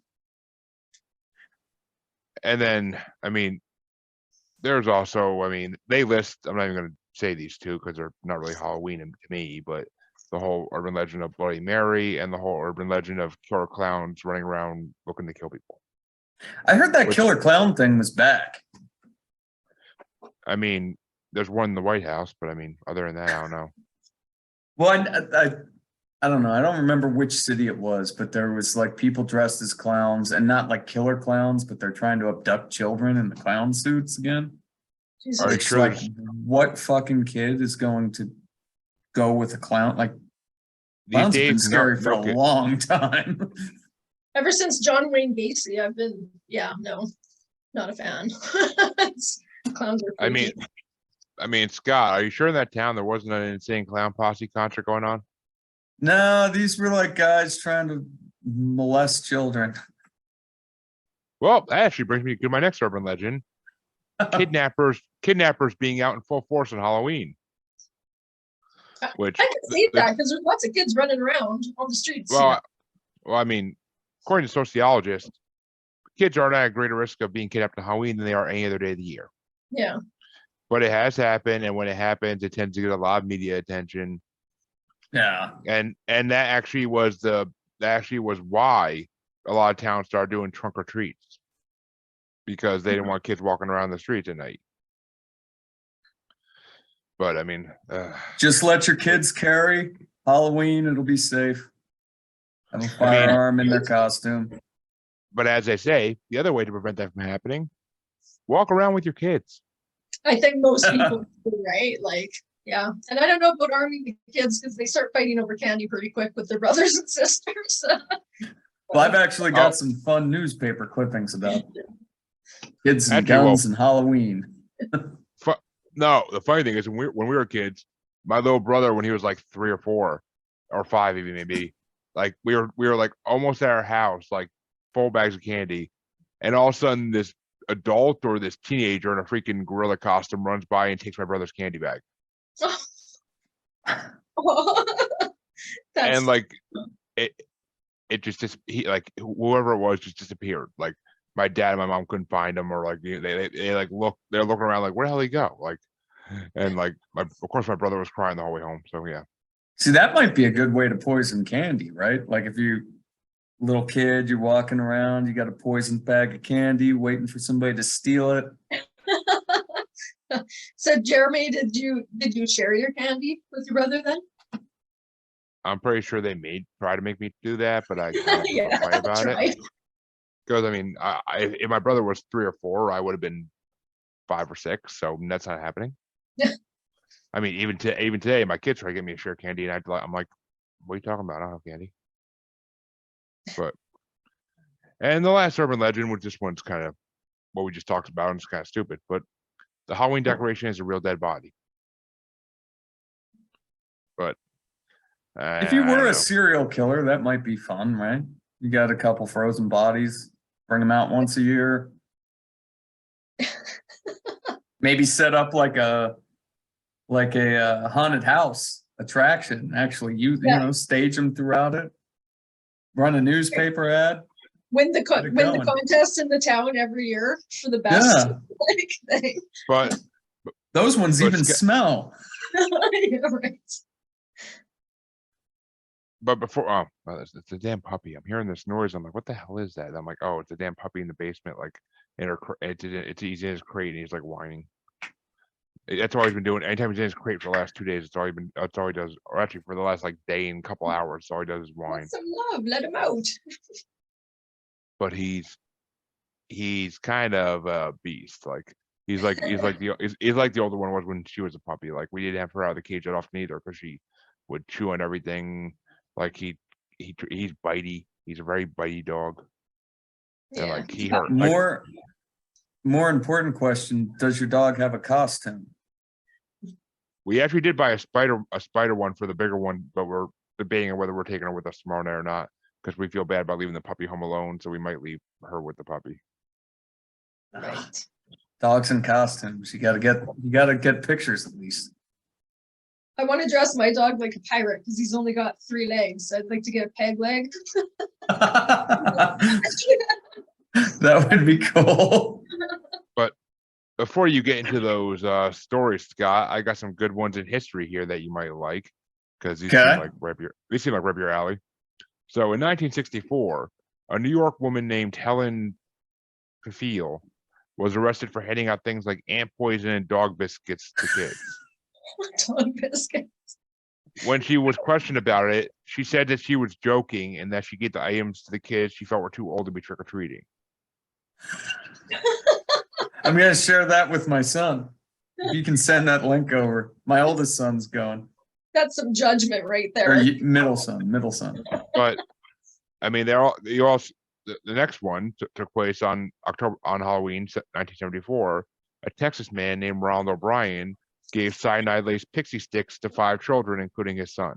And then, I mean, there's also, I mean, they list, I'm not even going to say these two because they're not really Halloween to me, but the whole urban legend of Bloody Mary and the whole urban legend of killer clowns running around looking to kill people. I heard that killer clown thing was back. I mean, there's one in the White House, but I mean, other than that, I don't know. Well, I don't know. I don't remember which city it was, but there was like people dressed as clowns, and not like killer clowns, but they're trying to abduct children in the clown suits again. Jesus. Are you It's sure like, there's- what fucking kid is going to go with a clown? Like, These clowns have been days, scary for a kid- long time. Ever since John Wayne Gacy, I've been, not a fan. Clowns are freaky. I mean, Scott, are you sure in that town there wasn't an insane clown posse concert going on? No, these were like guys trying to molest children. Well, that actually brings me to my next urban legend. Kidnappers being out in full force on Halloween. Which I can see that because there's lots of kids running around on the streets. well, I mean, according to sociologists, kids aren't at a greater risk of being kidnapped on Halloween than they are any other day of the year. Yeah. But it has happened, and when it happens, it tends to get a lot of media attention. Yeah. And that actually was why a lot of towns started doing trunk or treats, because they didn't want kids walking around the streets at night. But I mean, Just let your kids carry Halloween, it'll be safe. Have a firearm in their costume. but as I say, the other way to prevent that from happening, walk around with your kids. I think most people do, right? Like, yeah. And I don't know about arming the kids because they start fighting over candy pretty quick with their brothers and sisters. Well, I've actually got some fun newspaper clippings about kids and Actually, guns and Halloween. No, the funny thing is when we were kids, my little brother, when he was like 3 or 4 or 5, even maybe, like we were like almost at our house, like full bags of candy, and all of a sudden this adult or this teenager in a freaking gorilla costume runs by and takes my brother's candy bag. And like it just whoever it was just disappeared. Like my dad and my mom couldn't find him, or like they're looking around like, where the hell did he go? Like, and like of course my brother was crying the whole way home. So yeah. See, that might be a good way to poison candy, right? Like if you little kid, you're walking around, you got a poisoned bag of candy, waiting for somebody to steal it. So Jeremy, did you share your candy with your brother then? I'm pretty sure they try to make me do that, but I kind of Yeah, fight about try. it. Because I mean, if my brother was 3 or 4, I would have been 5 or 6. So that's not happening. I mean, even today, my kids try to get me a share of candy, and I'm like, "What are you talking about? I don't have candy." And the last urban legend, which this one's kind of what we just talked about, and it's kind of stupid, but the Halloween decoration is a real dead body. But If you I were don't a know. serial killer, that might be fun, right? You got a couple frozen bodies, bring them out once a year. Maybe set up like a haunted house attraction. Actually, you know, stage them throughout it. Run a newspaper ad. Win the Get it win the going. contest in the town every year for the best Yeah. like thing. But Those ones But even sca- smell. Yeah, right. before, it's the damn puppy. I'm hearing this noise. I'm like, what the hell is that? And I'm like, oh, it's a damn puppy in the basement. Like, he's in his crate and he's like whining. That's all he's been doing. Anytime he's in his crate for the last 2 days, that's all he does. Or actually, for the last like day and couple hours, all he does is whine. Want some love, let him out. But he's kind of a beast. Like he's like the older one was when she was a puppy. Like we didn't have her out of the cage that often either because she would chew on everything. Like he's bitey. He's a very bitey dog. And Yeah. like he hurt. Like, More important question: does your dog have a costume? we actually did buy a spider one for the bigger one, but we're debating on whether we're taking her with us tomorrow night or not because we feel bad about leaving the puppy home alone. So we might leave her with the puppy. Right. Dogs in costumes. You gotta get pictures at least. I want to dress my dog like a pirate because he's only got 3 legs. I'd like to get a peg leg. That would be cool. But before you get into those stories, Scott, I got some good ones in history here that you might like because these seem like right up your alley. So in 1964, a New York woman named Helen Pfeil was arrested for handing out things like ant poison and dog biscuits to kids. Dog biscuit. When she was questioned about it, she said that she was joking and that she gave the items to the kids she felt were too old to be trick-or-treating. I'm gonna share that with my son. If you can send that link over. My oldest son's going. That's some judgment right Or there. middle son. But I mean, the next one took place on Halloween 1974. A Texas man named Ronald O'Brien gave cyanide-laced pixie sticks to 5 children, including his son.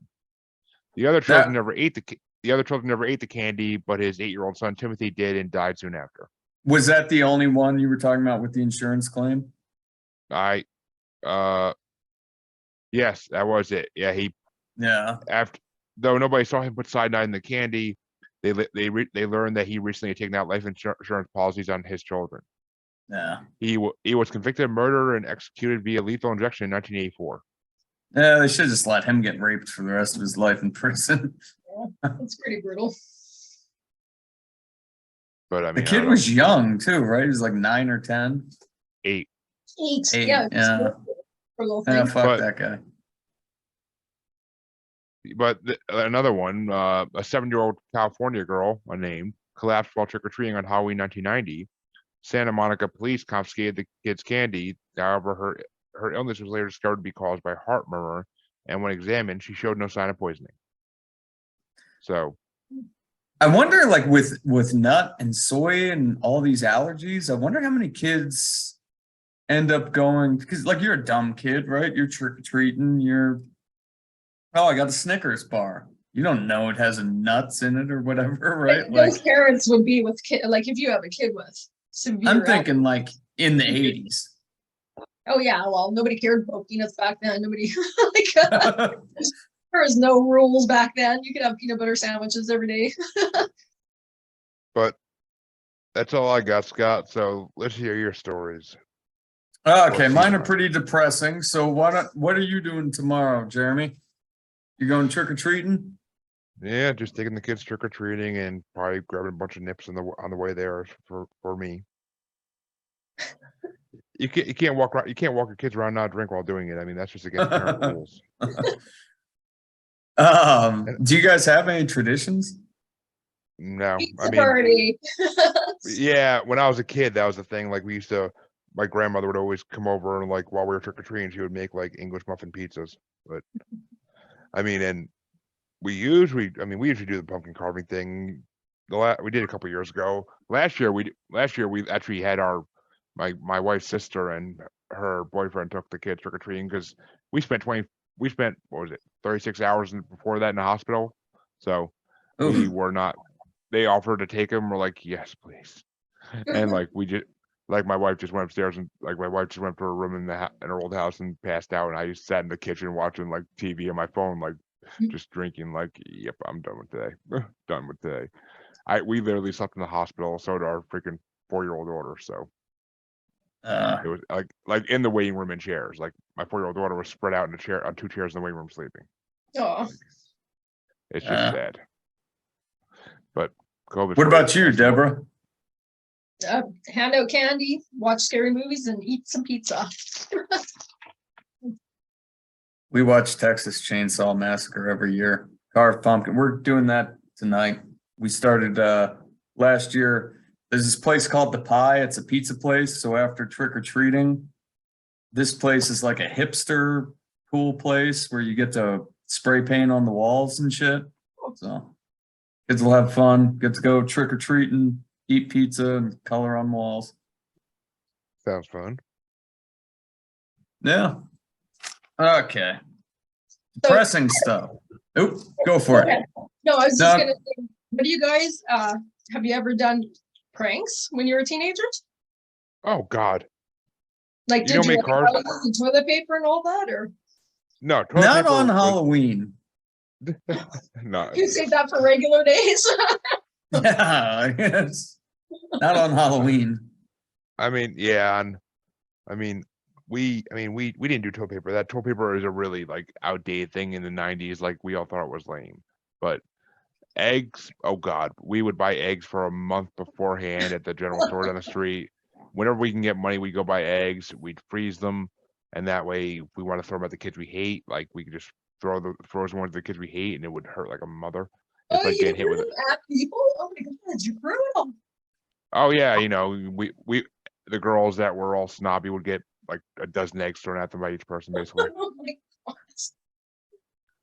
The other children never ate the candy, but his 8-year-old son Timothy did and died soon after. Was that the only one you were talking about with the insurance claim? Yes, that was it. Yeah, though nobody saw him put cyanide in the candy, they learned that he recently had taken out life insurance policies on his children. Yeah. He was convicted of murder and executed via lethal injection in 1984. Yeah, they should just let him get raped for the rest of his life in prison. Yeah, that's pretty brutal. But I mean, the kid was young too, right? He was like 9 or 10. 8. 8. 8. Yeah. Yeah. Fuck that guy. But another one, a 7-year-old California girl, unnamed, collapsed while trick-or-treating on Halloween 1990. Santa Monica police confiscated the kid's candy. However, her illness was later discovered to be caused by heart murmur, and when examined, she showed no sign of poisoning. So, I wonder, like with nut and soy and all these allergies, I wonder how many kids end up going, because like you're a dumb kid, right? You're trick-or-treating, I got a Snickers bar. You don't know it has nuts in it or whatever, right? Those parents would be with kid, like if you have a kid with severe. I'm thinking like in the 80s. Oh yeah, well nobody cared about peanuts back then. Nobody there was no rules back then. You could have peanut butter sandwiches every day. but that's all I got, Scott. So let's hear your stories. Okay, mine are pretty depressing. So what are you doing tomorrow, Jeremy? You going trick-or-treating? Yeah, just taking the kids trick-or-treating and probably grabbing a bunch of nips on the way there for me. You can't walk your kids around not drink while doing it. I mean, that's just against parent rules. Do you guys have any traditions? No, Pizza party. Yeah, when I was a kid, that was the thing. Like my grandmother would always come over and like while we were trick-or-treating, she would make like English muffin pizzas. But I mean, and we usually do the pumpkin carving thing. we did a couple years ago. Last year we actually had my wife's sister and her boyfriend took the kids trick or treating because we spent what was it 36 hours before that in the hospital. So we Oof. were not. They offered to take them. We're like, yes, please. And like we just like my wife just went upstairs and like my wife just went to her room in in her old house and passed out, and I just sat in the kitchen watching like TV on my phone, like just drinking. Like, yep, I'm done with today. Done with today. We literally slept in the hospital. So did our freaking 4-year-old daughter. So it was like in the waiting room in chairs. Like my 4-year-old daughter was spread out in a chair on 2 chairs in the waiting room sleeping. Oh, It's just sad. But COVID. What about you, Deborah? hand out candy, watch scary movies, and eat some pizza. We watch Texas Chainsaw Massacre every year. Carve pumpkin. We're doing that tonight. We started last year. There's this place called The Pie. It's a pizza place. So after trick or treating, this place is like a hipster cool place where you get to spray paint on the walls and shit. So kids will have fun. Get to go trick or treating, eat pizza, and color on walls. Sounds fun. Yeah. Okay. Depressing stuff. Oop, go for it. No, I was just No. gonna say, what do you guys, have you ever done pranks when you were teenagers? Oh God. Like, You did don't you make like, cards? the toilet paper and all that, or No, toilet Not paper on was- Halloween. No, you save that for regular days? Yeah, yes. Not on Halloween. I mean, yeah, and I mean, we didn't do toilet paper. That toilet paper is a really like outdated thing in the 90s. Like we all thought it was lame. But eggs, oh God, we would buy eggs for a month beforehand at the general store down the street. Whenever we can get money, we go buy eggs. We'd freeze them, and that way, if we want to throw them at the kids we hate, like we could just throw the frozen ones at the kids we hate, and it would hurt like a mother. It's Oh, like you getting hit threw with them at people? Oh my God, you're brutal. Oh yeah, you know, we the girls that were all snobby would get like a dozen eggs thrown at them by each person, basically, Oh my God.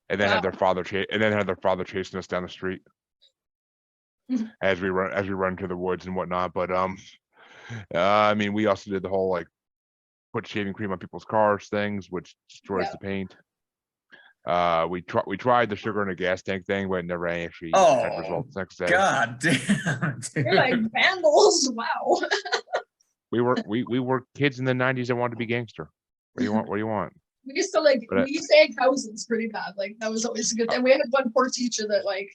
and then Wow. have their father chasing us down the street as we run to the woods and whatnot. But I mean, we also did the whole like put shaving cream on people's cars things, which destroys Yeah. the paint. We tried the sugar in a gas tank thing, but it never actually had Oh, results next day. God damn, You're like dude. vandals. Wow. We were kids in the 90s that wanted to be gangster. What do you want? What do you want? We used to like, But we used to egg houses pretty bad. Like, that was always a good thing. We had one poor teacher that like,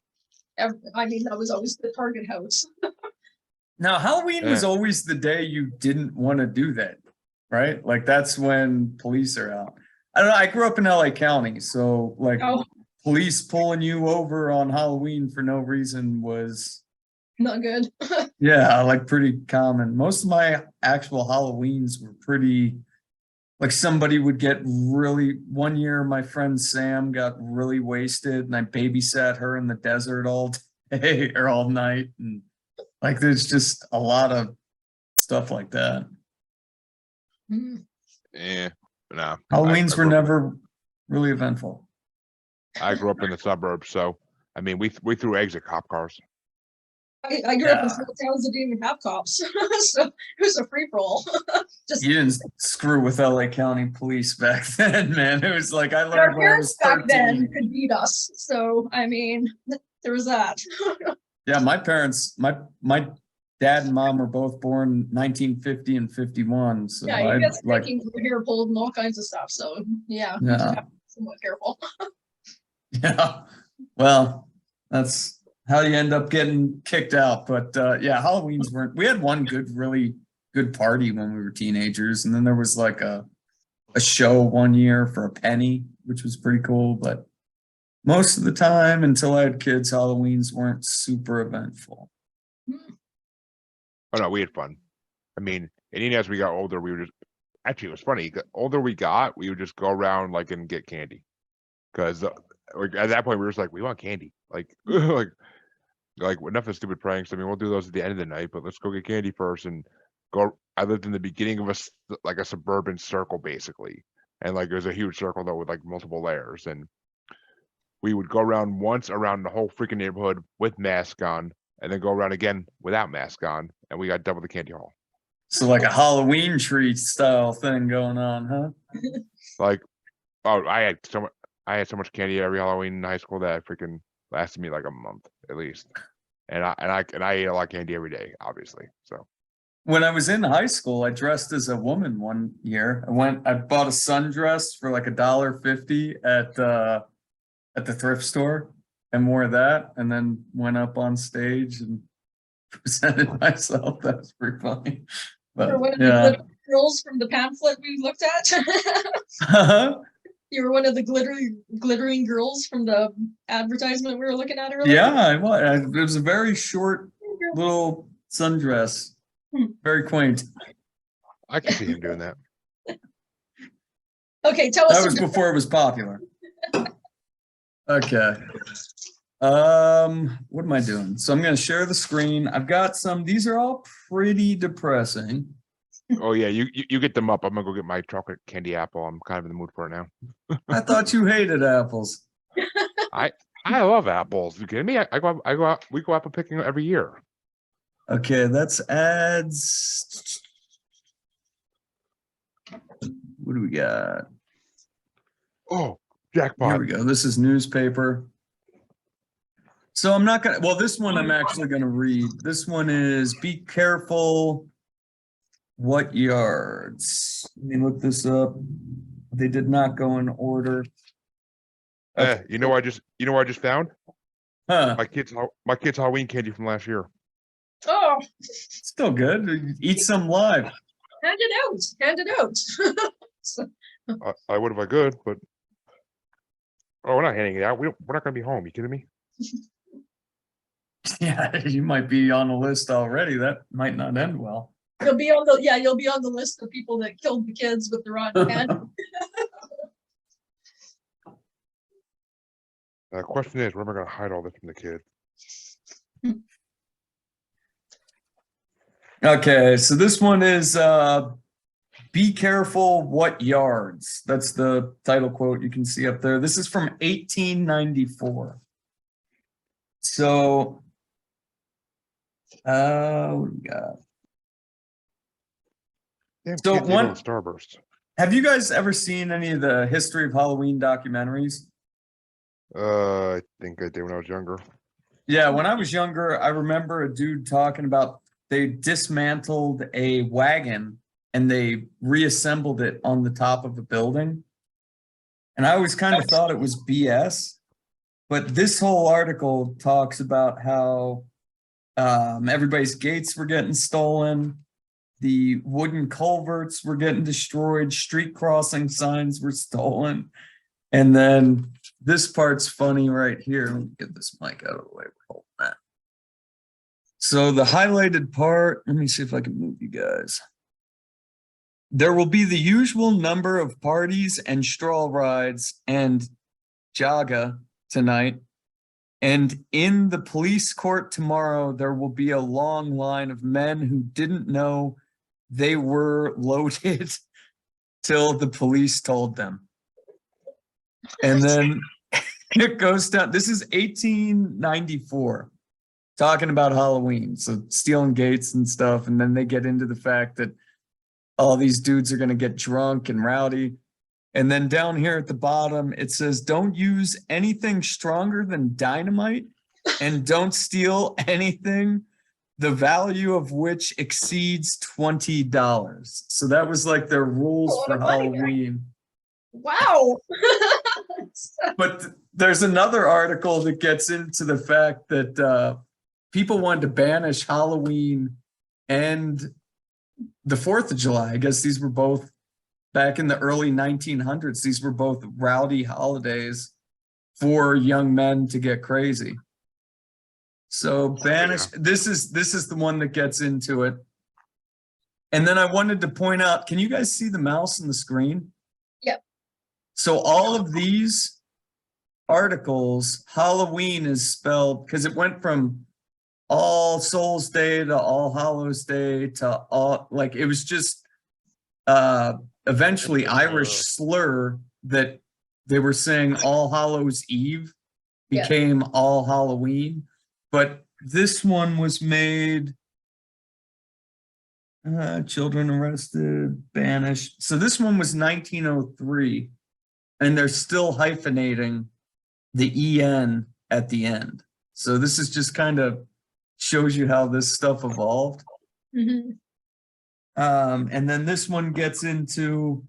that was always the target house. Now, Halloween was Yeah. always the day you didn't want to do that, right? Like that's when police are out. I don't know. I grew up in LA County, so like Oh, police pulling you over on Halloween for no reason was, not good. yeah, like pretty common. Most of my actual Halloweens were pretty, like somebody would get really, one year my friend Sam got really wasted and I babysat her in the desert all day or all night. And like, there's just a lot of stuff like that. Mm. Yeah, no. Halloweens I were grew up- never really eventful. I grew up in the suburbs, so I mean, we threw eggs at cop cars. I grew up in Yeah. small towns that didn't even have cops, so it was a free for all. Just You didn't screw with LA County police back then, man. It was like I our learned when I parents was back then 13. could beat us. So I mean, there was that. Yeah, my parents, my dad and mom were both born 1950 and 51. So Yeah, you I get like, spanking from hair pulled and all kinds of stuff. So yeah, you Yeah. just have to be somewhat careful. yeah. Well, that's how you end up getting kicked out. But yeah, Halloween's weren't. We had one really good party when we were teenagers, and then there was like a show one year for a penny, which was pretty cool. But most of the time, until I had kids, Halloweens weren't super eventful. Oh no, we had fun. I mean, and even as we got older, we were just actually it was funny. The older we got, we would just go around like and get candy, because like at that point we were just like, we want candy, like like enough of stupid pranks. I mean, we'll do those at the end of the night, but let's go get candy first and go. I lived in the beginning of like a suburban circle basically, and like it was a huge circle though with like multiple layers, and we would go around once around the whole freaking neighborhood with masks on, and then go around again without mask on, and we got double the candy haul. So like a Halloween tree style thing going on, huh? Like, oh, I had so much candy every Halloween in high school that it freaking lasted me like a month at least. And I ate a lot of candy every day, obviously. So When I was in high school, I dressed as a woman one year. I bought a sundress for like $1.50 at the thrift store and wore that, and then went up on stage and presented myself. That was pretty funny. You were But one of the yeah. glitter girls from the pamphlet we looked at. You were one of the glittering girls from the advertisement we were looking at earlier. Yeah, it was a very short little sundress. Very quaint. I can see him doing that. Okay, tell That us. was before it was popular. Okay. What am I doing? So I'm going to share the screen. I've got some. These are all pretty depressing. Oh yeah, you get them up. I'm gonna go get my chocolate candy apple. I'm kind of in the mood for it now. I thought you hated apples. I love apples. You kidding me? We go apple picking every year. Okay, that's ads. What do we got? Oh, Here jackpot. we go. This is newspaper. So I'm not gonna, well, this one I'm actually gonna read. This one is be careful what yards. Let me look this up. They did not go in order. Okay. You know what I just found? Huh, My kids Halloween candy from last year. Oh, still good. Eat some live. hand it out. Hand it out. I would if I could, but we're not handing it out. We're not gonna be home. You kidding me? Yeah, you might be on the list already. That might not end well. You'll be on the list of people that killed the kids with the rotten hand. The question is, where am I gonna hide all this from the kid? Okay, so this one is be careful what yards. That's the title quote you can see up there. This is from 1894. So what do we got? Damn So kids, they one- go to Starburst. Have you guys ever seen any of the history of Halloween documentaries? I think I did when I was younger. Yeah, when I was younger, I remember a dude talking about they dismantled a wagon and they reassembled it on the top of a building. And I always kind of thought it was BS. But this whole article talks about how everybody's gates were getting stolen. The wooden culverts were getting destroyed. Street crossing signs were stolen. And then this part's funny right here. Let me get this mic out of the way. We're holding that. So the highlighted part, let me see if I can move you guys. There will be the usual number of parties and straw rides and jaga tonight. And in the police court tomorrow, there will be a long line of men who didn't know they were loaded till the police told them. And then it goes down. This is 1894, talking about Halloween. So stealing gates and stuff. And then they get into the fact that all these dudes are going to get drunk and rowdy. And then down here at the bottom, it says, don't use anything stronger than dynamite and don't steal anything the value of which exceeds $20. So that was like their rules for Halloween. Wow. But there's another article that gets into the fact that people wanted to banish Halloween and the 4th of July. I guess these were both back in the early 1900s. These were both rowdy holidays for young men to get crazy. So banish, this is the one that gets into it. And then I wanted to point out, can you guys see the mouse on the screen? Yep. So all of these articles, Halloween is spelled, because it went from All Souls Day to All Hallows Day to all, like it was just eventually Irish slur that they were saying All Hallows Eve became All Halloween. But this one was made. Children arrested, banished. So this one was 1903, and they're still hyphenating the EN at the end. So this is just kind of shows you how this stuff evolved. Mhm. And then this one gets into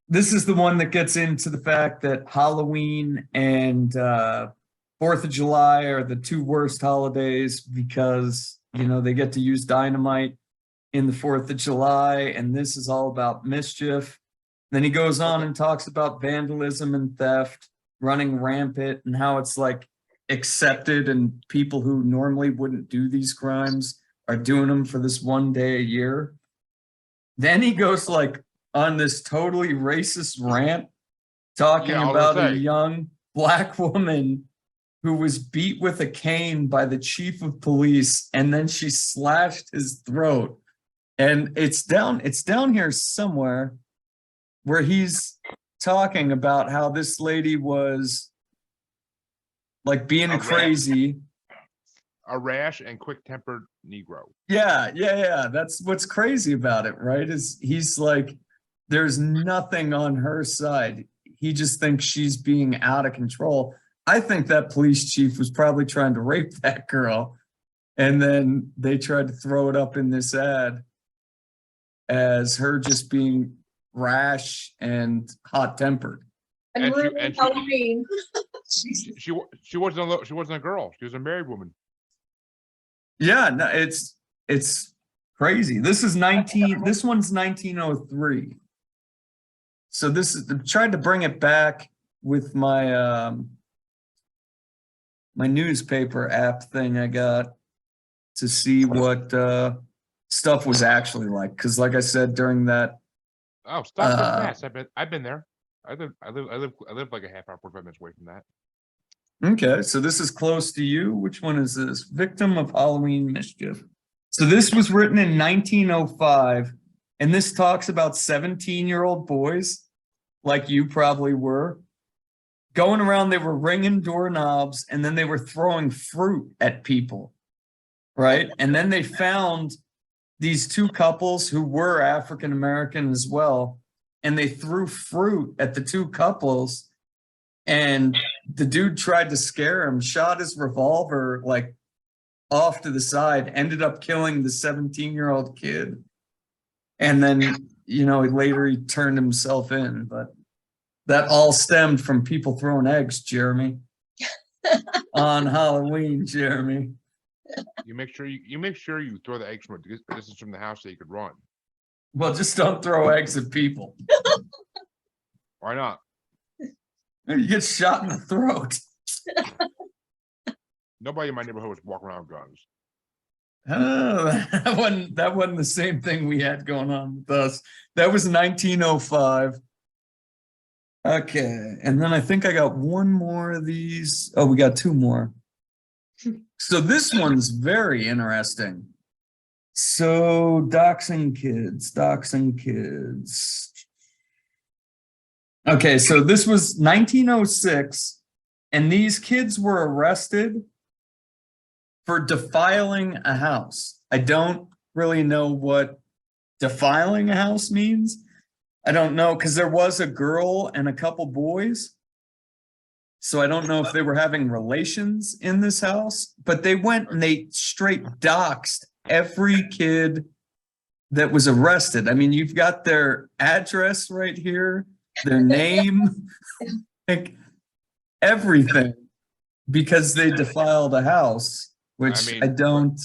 this is the one that gets into the fact that Halloween and 4th of July are the two worst holidays because, you know, they get to use dynamite in the 4th of July, and this is all about mischief. Then he goes on and talks about vandalism and theft running rampant and how it's like accepted and people who normally wouldn't do these crimes are doing them for this one day a year. Then he goes like on this totally racist rant talking Yeah, I was about gonna a say. young black woman who was beat with a cane by the chief of police, and then she slashed his throat. And it's down here somewhere where he's talking about how this lady was like being A crazy. A rash and quick-tempered Negro. Yeah. That's what's crazy about it, right? Is he's like, there's nothing on her side. He just thinks she's being out of control. I think that police chief was probably trying to rape that girl. And then they tried to throw it up in this ad as her just being rash and hot-tempered. And And she- ruining and she- Halloween. Jesus. She wasn't a girl. She was a married woman. Yeah, no, it's crazy. This one's 1903. So this is tried to bring it back with my my newspaper app thing I got to see what stuff was actually like. Cause like I said, during that Oh, stop the mess. I've been there. I live like a half hour, 45 minutes away from that. Okay, so this is close to you. Which one is this? Victim of Halloween mischief. So this was written in 1905, and this talks about 17-year-old boys, like you probably were, going around, they were ringing doorknobs, and then they were throwing fruit at people, right? And then they found these two couples who were African American as well, and they threw fruit at the two couples, and the dude tried to scare him, shot his revolver like off to the side, ended up killing the 17-year-old kid. And then, you know, later he turned himself in, but that all stemmed from people throwing eggs, Jeremy. On Halloween, Jeremy. You make sure you throw the eggs from a distance from the house so you could run. Well, just don't throw eggs at people. Why not? You get shot in the throat. Nobody in my neighborhood was walking around with guns. Oh, that wasn't the same thing we had going on with us. That was 1905. Okay, and then I think I got one more of these. Oh, we got two more. So this one's very interesting. So doxing kids. Okay, so this was 1906, and these kids were arrested for defiling a house. I don't really know what defiling a house means. I don't know, because there was a girl and a couple boys. So I don't know if they were having relations in this house, but they went and they straight doxed every kid that was arrested. I mean, you've got their address right here, their name, like everything, because they defiled a house, which I don't.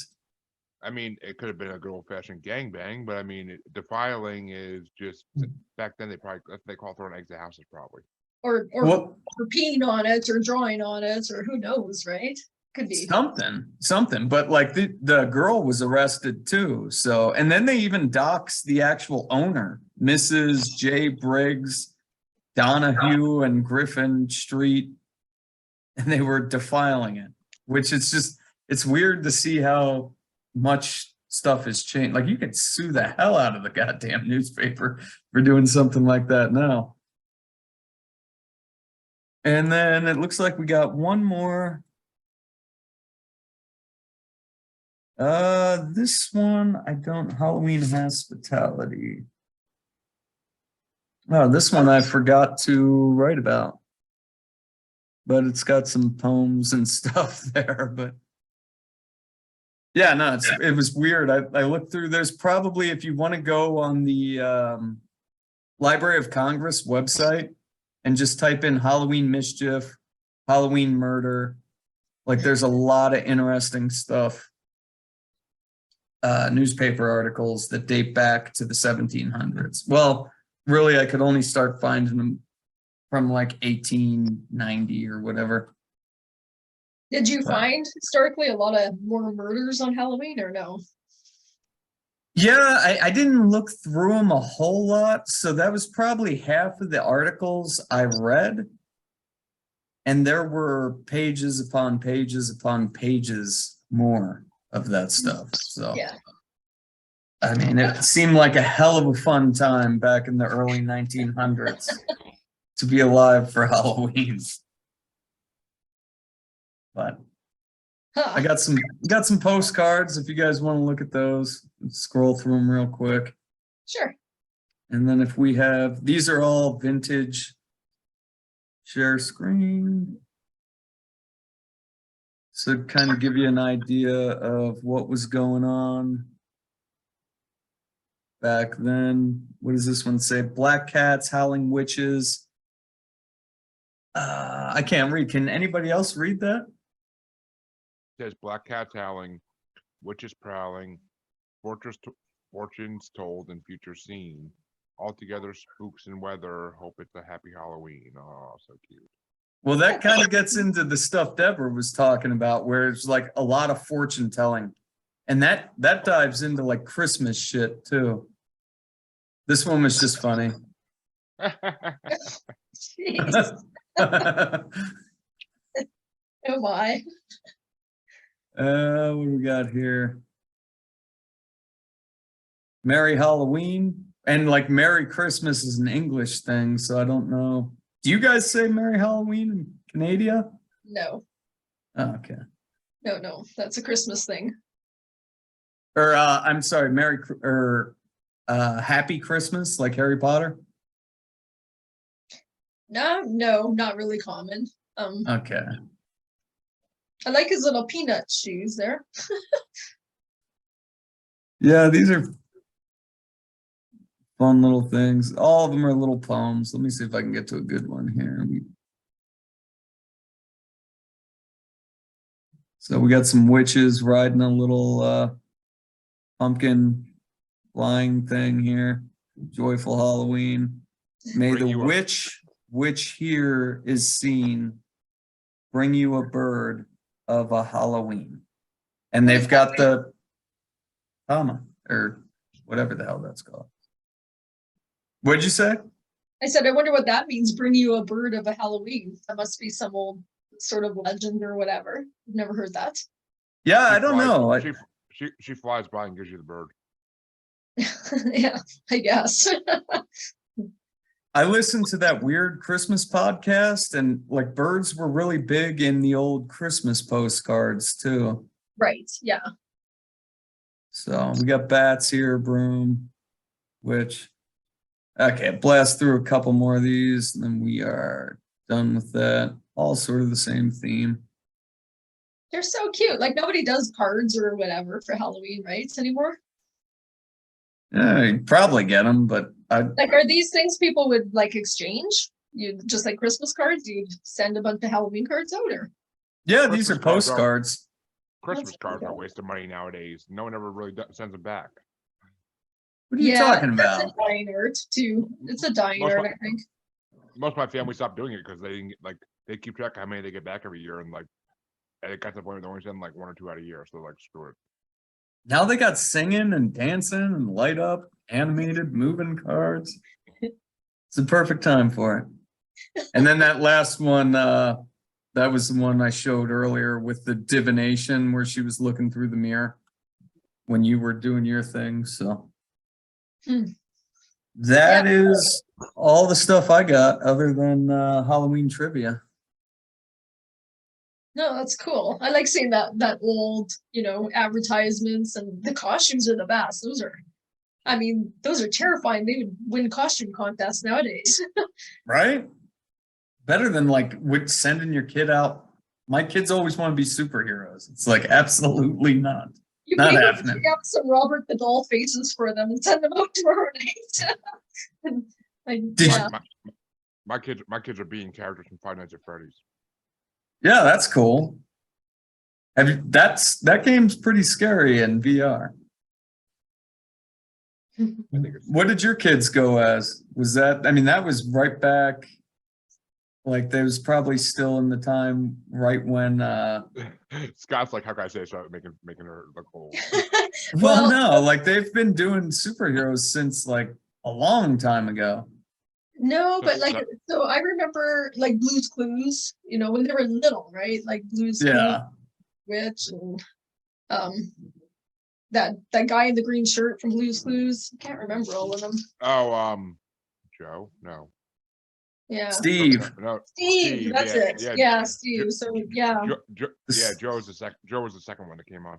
I mean, it could have been a good old fashioned gangbang, but I mean, defiling is just back then they call throwing eggs at houses probably. Or Well, peeing on it or drawing on it or who knows, right? Could be. something, but like the girl was arrested too. So, and then they even doxed the actual owner, Mrs. J. Briggs, Donahue and Griffin Street, and they were defiling it, which it's weird to see how much stuff has changed. Like you could sue the hell out of the goddamn newspaper for doing something like that now. And then it looks like we got one more. This one, I don't, Halloween hospitality. Oh, this one I forgot to write about. But it's got some poems and stuff there, but. Yeah, no, it was weird. I looked through, there's probably, if you want to go on the Library of Congress website and just type in Halloween mischief, Halloween murder, like there's a lot of interesting stuff. Newspaper articles that date back to the 1700s. Well, really, I could only start finding them from like 1890 or whatever. Did you find historically a lot of more murders on Halloween or no? Yeah, I didn't look through them a whole lot. So that was probably half of the articles I read. And there were pages upon pages upon pages more of that stuff. So, Yeah. I mean, it seemed like a hell of a fun time back in the early 1900s to be alive for Halloween. But Huh. I got some postcards if you guys want to look at those. Scroll through them real quick. Sure. And then if we have, these are all vintage. Share screen. So kind of give you an idea of what was going on back then. What does this one say? Black cats, howling witches. I can't read. Can anybody else read that? Says black cats howling, witches prowling, fortunes told and future seen. Altogether spooks and weather. Hope it's a happy Halloween. Oh, so cute. Well, that kind of gets into the stuff Deborah was talking about, where it's like a lot of fortune telling. And that dives into like Christmas shit too. This one was just funny. Jeez. Oh my. What do we got here? Merry Halloween. And like Merry Christmas is an English thing, so I don't know. Do you guys say Merry Halloween in Canada? No. Oh, okay. No. That's a Christmas thing. Or I'm sorry, Happy Christmas, like Harry Potter? No, not really common. Okay. I like his little peanut shoes there. Yeah, these are fun little things. All of them are little poems. Let me see if I can get to a good one here. So we got some witches riding a little pumpkin flying thing here. Joyful Halloween. May the which here is seen bring you a bird of a Halloween. And they've got the comma or whatever the hell that's called. What'd you say? I said, I wonder what that means, bring you a bird of a Halloween. That must be some old sort of legend or whatever. I've never heard that. Yeah, I don't know. She flies by and gives you the bird. Yeah, I guess. I listened to that weird Christmas podcast, and like birds were really big in the old Christmas postcards too. Right, yeah. So we got bats here, broom, which, okay, blast through a couple more of these, and then we are done with that. All sort of the same theme. They're so cute. Like nobody does cards or whatever for Halloween, right, anymore? Yeah, you probably get them, but Like, are these things people would like exchange? You just like Christmas cards? You'd send a bunch of Halloween cards out, or? yeah, these are Christmas cards postcards. Christmas cards are a waste of money nowadays. No one ever really sends them back. What are you talking that's about? a dying art too. It's a dying art, I think. Most of my family stopped doing it because they didn't like they keep track of how many they get back every year, and like it got to the point where they only send like 1 or 2 out a year. So like screw it. Now they got singing and dancing and light up, animated, moving cards. It's the perfect time for it. And then that last one, that was the one I showed earlier with the divination where she was looking through the mirror when you were doing your thing. So that is all the stuff I got other than Halloween trivia. No, that's cool. I like seeing that old, advertisements, and the costumes are the best. I mean, those are terrifying. They would win costume contests nowadays. Right? Better than like with sending your kid out. My kids always want to be superheroes. It's like absolutely not. You Not can even happening. pick out some Robert the Doll faces for them and send them out tomorrow night. And, like, Did you- yeah. My kids are being characters from Five Nights at Freddy's. Yeah, that's cool. That game's pretty scary in VR. I think it's What did your kids go as? That was right back, like there was probably still in the time right when Scott's like, how can I say so? Making her look old. well, Well, no, like they've been doing superheroes since like a long time ago. no, but So- like, so I remember like Blue's Clues, when they were little, right? Like Blue's Clues, Yeah. Witch, and that guy in the green shirt from Blue's Clues. I can't remember all of them. Oh, Joe? No. Yeah, Steve. No. Steve, that's yeah, it. yeah, Yeah, Steve. So yeah, Joe was the second one that came on.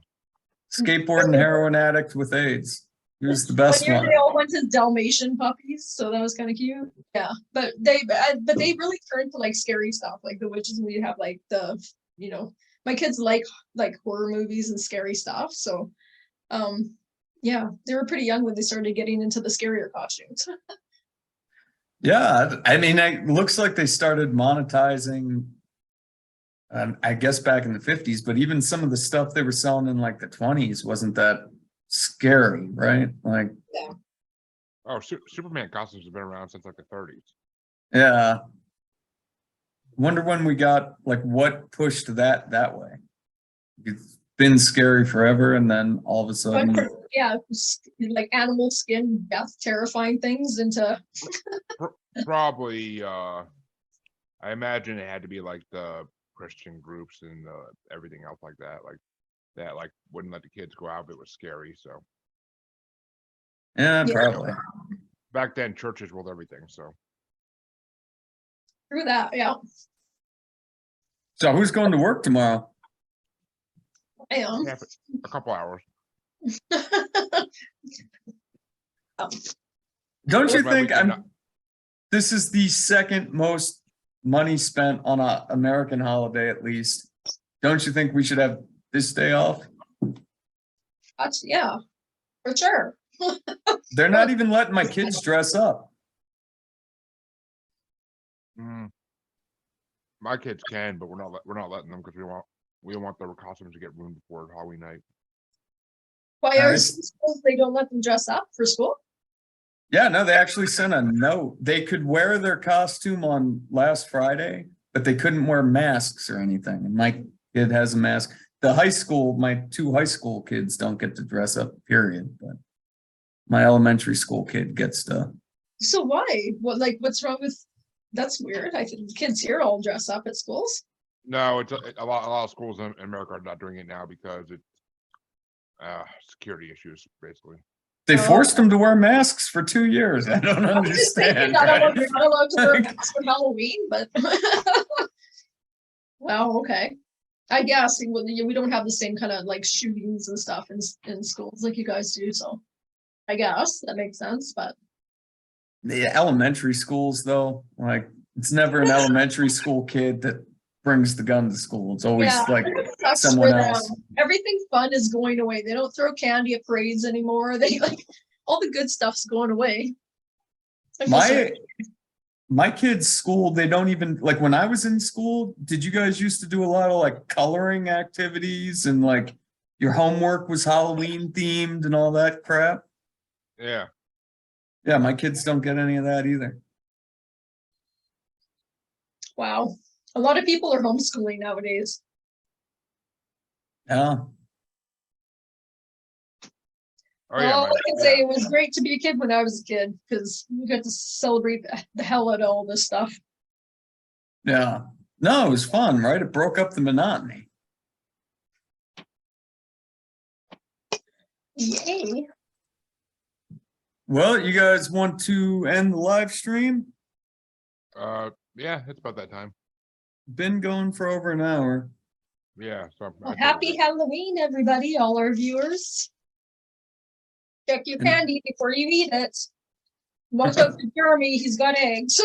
Skateboarding heroin addict with AIDS. He was the one best year one. they all went as Dalmatian puppies, so that was kind of cute. Yeah, but they really turned to like scary stuff, like the witches. And we have like my kids like horror movies and scary stuff. So, yeah, they were pretty young when they started getting into the scarier costumes. Yeah, it looks like they started monetizing, I guess back in the 50s, but even some of the stuff they were selling in like the 20s wasn't that scary, right? Like, Oh, Superman costumes have been around since like the 30s. yeah. Wonder when we got like what pushed that way. It's been scary forever, and then all of a sudden, Yeah, like animal skin, death, terrifying things into. Probably, I imagine it had to be like the Christian groups and everything else like that, like wouldn't let the kids go out if it was scary. So yeah, Yeah. probably. back then, churches ruled everything. So Through that, yeah. So who's going to work tomorrow? I am. yeah, a couple hours. Don't you Well, we think can- this is the second most money spent on an American holiday, at least? Don't you think we should have this day off? Yeah, for sure. They're not even letting my kids dress up. My kids can, but we're not letting them because we don't want their costumes to get ruined before Halloween night. Why are Nice. some schools they don't let them dress up for school? Yeah, no, they actually sent a note. They could wear their costume on last Friday, but they couldn't wear masks or anything. And my kid has a mask. My two high school kids don't get to dress up, period. But my elementary school kid gets to. So why? What's wrong with? That's weird. I think the kids here all dress up at schools. No, it's a lot of schools in America are not doing it now because it's security issues, basically. They Oh. forced them to wear masks for 2 years. I don't I'm just thinking understand. right? you're not allowed to wear masks for Halloween, but wow, okay. I guess we don't have the same kind of like shootings and stuff in schools like you guys do, so I guess that makes sense. But The elementary schools, though, like it's never an elementary school kid that brings the gun to school. It's always yeah, like it sucks someone for them. else. Everything fun is going away. They don't throw candy at parades anymore. They all the good stuff's going away. I feel sorry. My kids' school, they don't even like when I was in school, did you guys used to do a lot of like coloring activities and like your homework was Halloween themed and all that crap? Yeah. Yeah, my kids don't get any of that either. Wow. A lot of people are homeschooling nowadays. Yeah. Oh yeah. All I can say, it was great to be a kid when I was a kid because we got to celebrate the hell out of all this stuff. Yeah. No, it was fun, right? It broke up the monotony. Yay. Well, you guys want to end the live stream? Yeah, it's about that time. Been going for over an hour. Yeah. So Well, happy Halloween, everybody, all our viewers. Check your And- candy before you eat it. Watch out for Jeremy, he's got eggs.